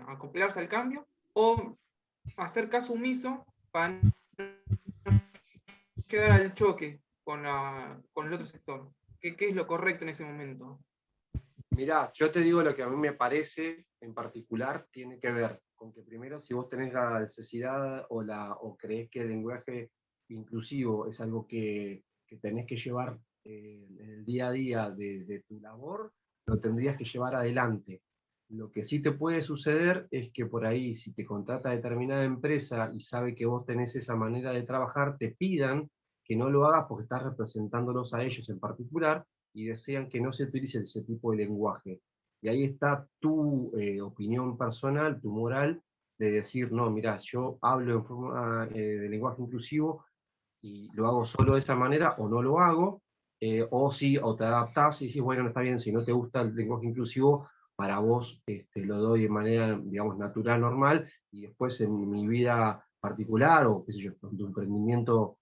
acoplarse al cambio, o hacer caso omiso para no llegar al choque con el otro sector. ¿Qué es lo correcto en ese momento? Mirá, yo te digo lo que a mí me parece en particular tiene que ver con que primero si vos tenés la necesidad o creés que el lenguaje inclusivo es algo que tenés que llevar en el día a día de tu labor, lo tendrías que llevar adelante. Lo que sí te puede suceder es que por ahí, si te contrata determinada empresa y sabe que vos tenés esa manera de trabajar, te pidan que no lo hagas porque estás representándolos a ellos en particular, y desean que no se utilice ese tipo de lenguaje. Y ahí está tu opinión personal, tu moral, de decir, no, mira, yo hablo en forma de lenguaje inclusivo y lo hago solo de esa manera, o no lo hago, o sí, o te adaptás y dices, bueno, no está bien, si no te gusta el lenguaje inclusivo, para vos lo doy de manera, digamos, natural, normal, y después en mi vida particular, o qué sé yo, en tu emprendimiento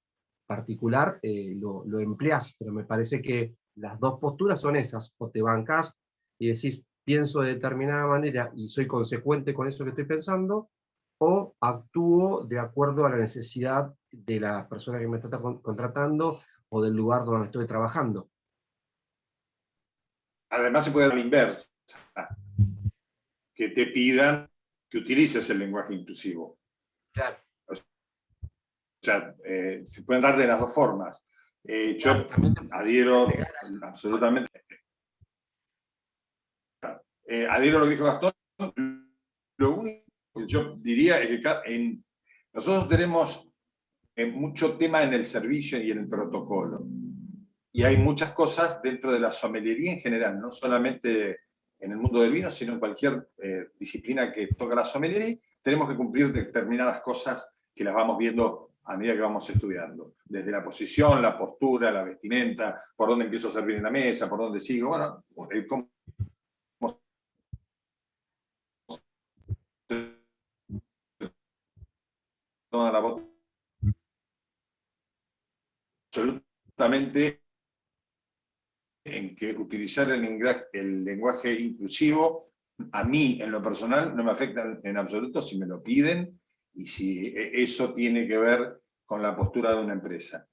particular, lo empleás, pero me parece que las dos posturas son esas, o te bancás y decís, pienso de determinada manera y soy consecuente con eso que estoy pensando, o actúo de acuerdo a la necesidad de la persona que me está contratando o del lugar donde estoy trabajando. Además se puede dar la inversa, que te pidan que utilices el lenguaje inclusivo. Claro. O sea, se pueden dar de las dos formas. Yo adhiero absolutamente. Adhiero a lo que dijo Gastón. Lo único que yo diría es que nosotros tenemos mucho tema en el servicio y en el protocolo. Y hay muchas cosas dentro de la sommelería en general, no solamente en el mundo del vino, sino en cualquier disciplina que toca la sommelería, tenemos que cumplir determinadas cosas que las vamos viendo a medida que vamos estudiando. Desde la posición, la postura, la vestimenta, por dónde empiezo a servir en la mesa, por dónde sigo, bueno, cómo toda la voz. Absolutamente en que utilizar el lenguaje inclusivo, a mí en lo personal no me afecta en absoluto si me lo piden y si eso tiene que ver con la postura de una empresa.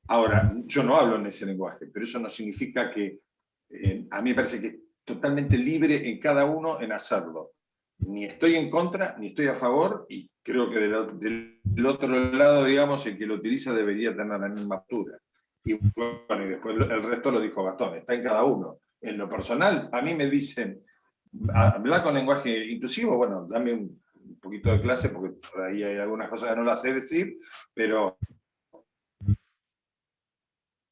Ahora, yo no hablo en ese lenguaje, pero eso no significa que a mí me parece que es totalmente libre en cada uno en hacerlo. Ni estoy en contra, ni estoy a favor, y creo que del otro lado, digamos, el que lo utiliza debería tener la misma postura. Y bueno, y después el resto lo dijo Gastón, está en cada uno. En lo personal, a mí me dicen, hablar con lenguaje inclusivo, bueno, dame un poquito de clase, porque por ahí hay algunas cosas que no las sé decir, pero...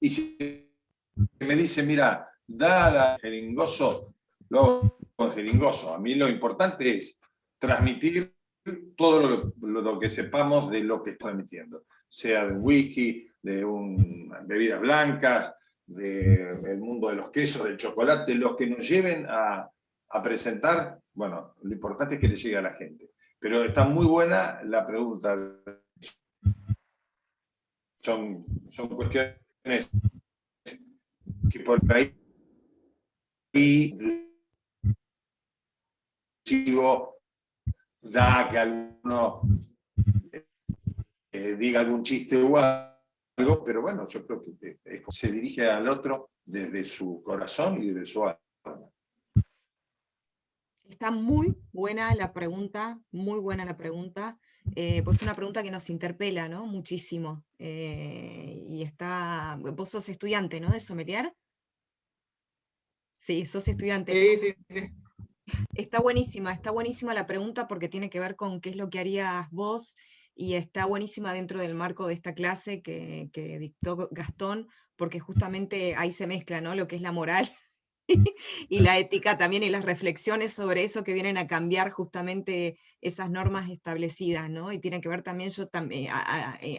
Y si me dice, mira, da al jeringoso, lo hago con jeringoso. A mí lo importante es transmitir todo lo que sepamos de lo que está transmitiendo, sea de un whisky, de bebidas blancas, del mundo de los quesos, del chocolate, los que nos lleven a presentar, bueno, lo importante es que le llegue a la gente. Pero está muy buena la pregunta. Son cuestiones que por ahí da que alguno diga algún chiste o algo, pero bueno, yo creo que se dirige al otro desde su corazón y desde su alma. Está muy buena la pregunta, muy buena la pregunta, pues es una pregunta que nos interpela, ¿no? Muchísimo. Y está, vos sos estudiante, ¿no? De sommelier. Sí, sos estudiante. Sí, sí, sí. Está buenísima la pregunta porque tiene que ver con qué es lo que harías vos y está buenísima dentro del marco de esta clase que dictó Gastón, porque justamente ahí se mezcla, ¿no? Lo que es la moral y la ética también y las reflexiones sobre eso que vienen a cambiar justamente esas normas establecidas, ¿no? Y tiene que ver también, yo también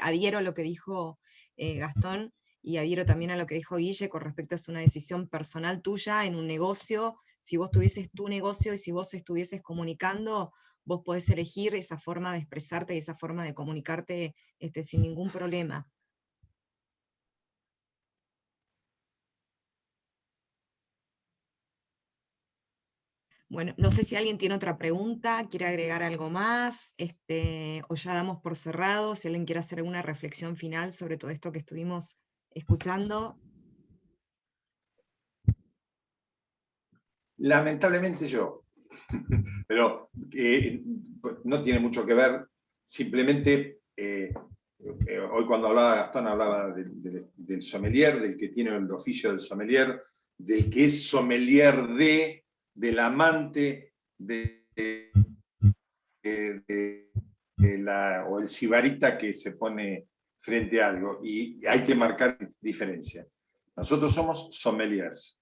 adhiero a lo que dijo Gastón y adhiero también a lo que dijo Guille con respecto a una decisión personal tuya en un negocio. Si vos tuvieses tu negocio y si vos estuvieses comunicando, vos podés elegir esa forma de expresarte y esa forma de comunicarte sin ningún problema. Bueno, no sé si alguien tiene otra pregunta, quiere agregar algo más, o ya damos por cerrado, si alguien quiere hacer alguna reflexión final sobre todo esto que estuvimos escuchando. Lamentablemente yo, pero no tiene mucho que ver, simplemente hoy cuando hablaba Gastón hablaba del sommelier, del que tiene el oficio del sommelier, del que es sommelier del amante o el sibarita que se pone frente a algo, y hay que marcar diferencia. Nosotros somos sommeliers.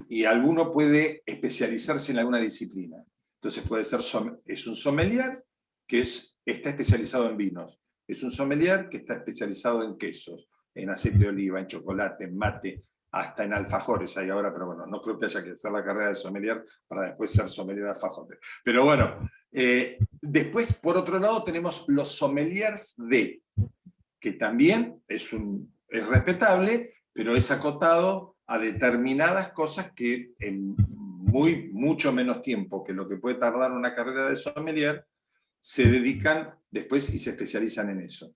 Y alguno puede especializarse en alguna disciplina. Entonces puede ser, es un sommelier que está especializado en vinos, es un sommelier que está especializado en quesos, en aceite de oliva, en chocolate, en mate, hasta en alfajores hay ahora, pero bueno, no creo que haya que hacer la carrera de sommelier para después ser sommelier de alfajores. Pero bueno, después, por otro lado, tenemos los sommeliers que también es respetable, pero es acotado a determinadas cosas que en mucho menos tiempo que lo que puede tardar una carrera de sommelier, se dedican después y se especializan en eso.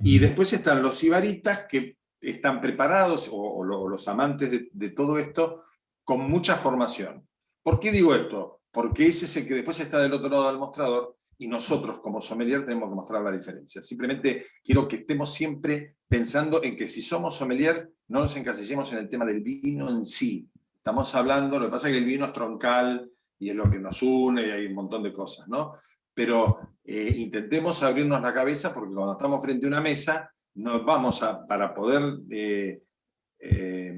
Y después están los sibaritas que están preparados, o los amantes de todo esto, con mucha formación. ¿Por qué digo esto? Porque ese es el que después está del otro lado del mostrador, y nosotros como sommelier tenemos que mostrar la diferencia. Simplemente quiero que estemos siempre pensando en que si somos sommeliers, no nos encasillemos en el tema del vino en sí. Estamos hablando, lo que pasa es que el vino es troncal y es lo que nos une y hay un montón de cosas, ¿no? Pero intentemos abrirnos la cabeza, porque cuando estamos frente a una mesa, nos vamos para poder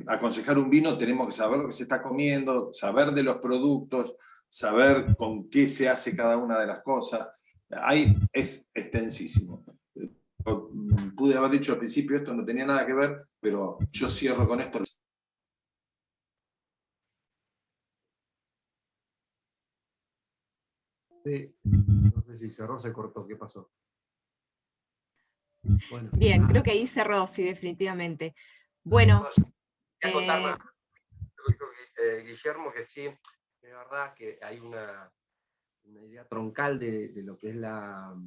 aconsejar un vino, tenemos que saber lo que se está comiendo, saber de los productos, saber con qué se hace cada una de las cosas. Ahí es extensísimo. Pude haber dicho al principio, esto no tenía nada que ver, pero yo cierro con esto. Sí, no sé si cerró o se cortó, ¿qué pasó? Bueno, bien, creo que ahí cerró, sí, definitivamente. Bueno. Voy a contar más. Guillermo, que sí, es verdad que hay una idea troncal de lo que es la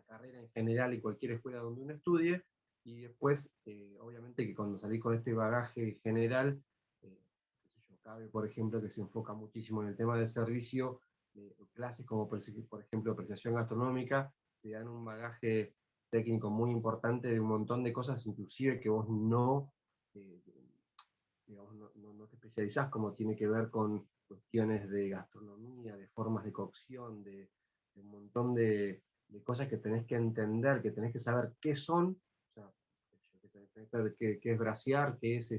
carrera en general y cualquier escuela donde uno estudie, y después, obviamente que cuando salí con este bagaje general, cabe, por ejemplo, que se enfoca muchísimo en el tema del servicio, clases como, por ejemplo, apreciación gastronómica, te dan un bagaje técnico muy importante de un montón de cosas, inclusive que vos no te especializás, como tiene que ver con cuestiones de gastronomía, de formas de cocción, de un montón de cosas que tenés que entender, que tenés que saber qué son, o sea, tenés que saber qué es brasear, qué es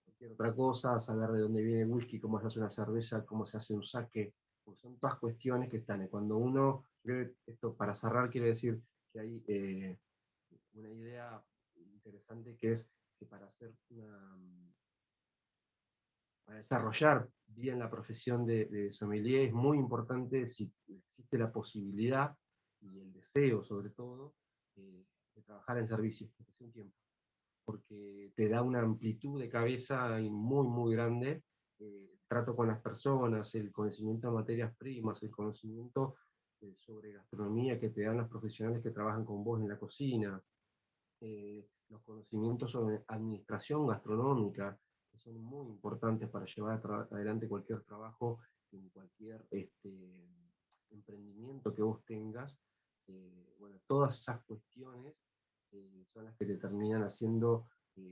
cualquier otra cosa, saber de dónde viene el whisky, cómo se hace una cerveza, cómo se hace un sake, porque son todas cuestiones que están. Y cuando uno, esto para cerrar quiere decir que hay una idea interesante, que es que para desarrollar bien la profesión de sommelier es muy importante, si existe la posibilidad y el deseo sobre todo, de trabajar en servicio, que sea un tiempo, porque te da una amplitud de cabeza muy, muy grande, trato con las personas, el conocimiento de materias primas, el conocimiento sobre gastronomía que te dan los profesionales que trabajan con vos en la cocina, los conocimientos sobre administración gastronómica, que son muy importantes para llevar adelante cualquier trabajo, en cualquier emprendimiento que vos tengas. Bueno, todas esas cuestiones son las que te terminan haciendo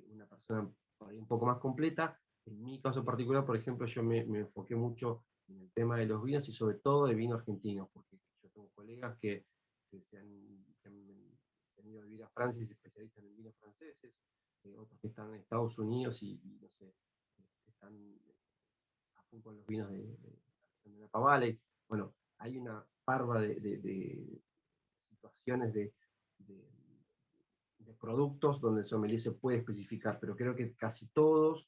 una persona por ahí un poco más completa. En mi caso particular, por ejemplo, yo me enfoqué mucho en el tema de los vinos y sobre todo de vino argentino, porque yo tengo colegas que se han ido a vivir a Francia y se especializan en vinos franceses, otros que están en Estados Unidos y no sé, están a full con los vinos de Napa Valley. Bueno, hay una parva de situaciones de productos donde el sommelier se puede especificar, pero creo que casi todos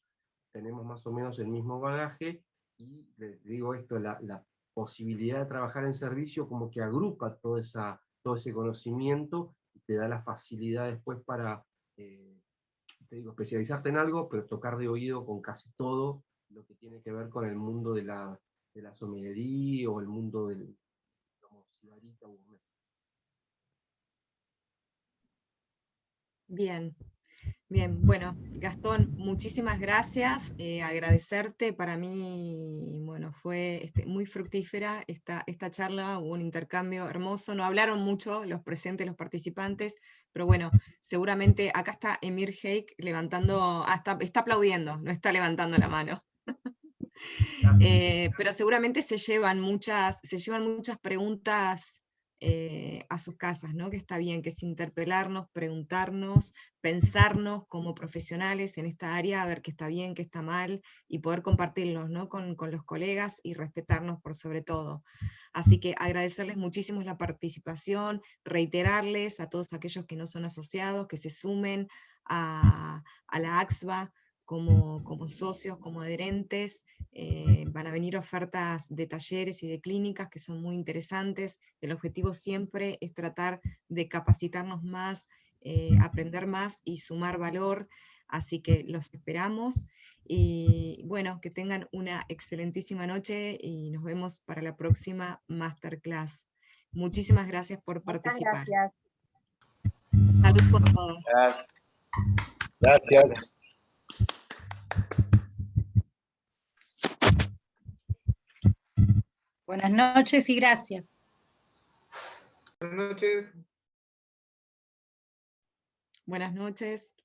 tenemos más o menos el mismo bagaje, y les digo esto, la posibilidad de trabajar en servicio como que agrupa todo ese conocimiento y te da la facilidad después para, te digo, especializarte en algo, pero tocar de oído con casi todo lo que tiene que ver con el mundo de la sommelería o el mundo del, digamos, sibarita gourmet. Bien, bien. Bueno, Gastón, muchísimas gracias. Agradecerte. Para mí, bueno, fue muy fructífera esta charla, hubo un intercambio hermoso. No hablaron mucho los presentes, los participantes, pero bueno, seguramente acá está Emir Heik levantando, está aplaudiendo, no está levantando la mano. Pero seguramente se llevan muchas preguntas a sus casas, ¿no? Que está bien, que es interpelarnos, preguntarnos, pensarnos como profesionales en esta área, a ver qué está bien, qué está mal, y poder compartirlos, ¿no? con los colegas y respetarnos por sobre todo. Así que agradecerles muchísimo la participación, reiterarles a todos aquellos que no son asociados, que se sumen a la AXBA como socios, como adherentes. Van a venir ofertas de talleres y de clínicas que son muy interesantes. El objetivo siempre es tratar de capacitarnos más, aprender más y sumar valor, así que los esperamos. Y bueno, que tengan una excelentísima noche y nos vemos para la próxima Masterclass. Muchísimas gracias por participar. Gracias. Salud por todos. Gracias. Buenas noches y gracias. Buenas noches. Buenas noches.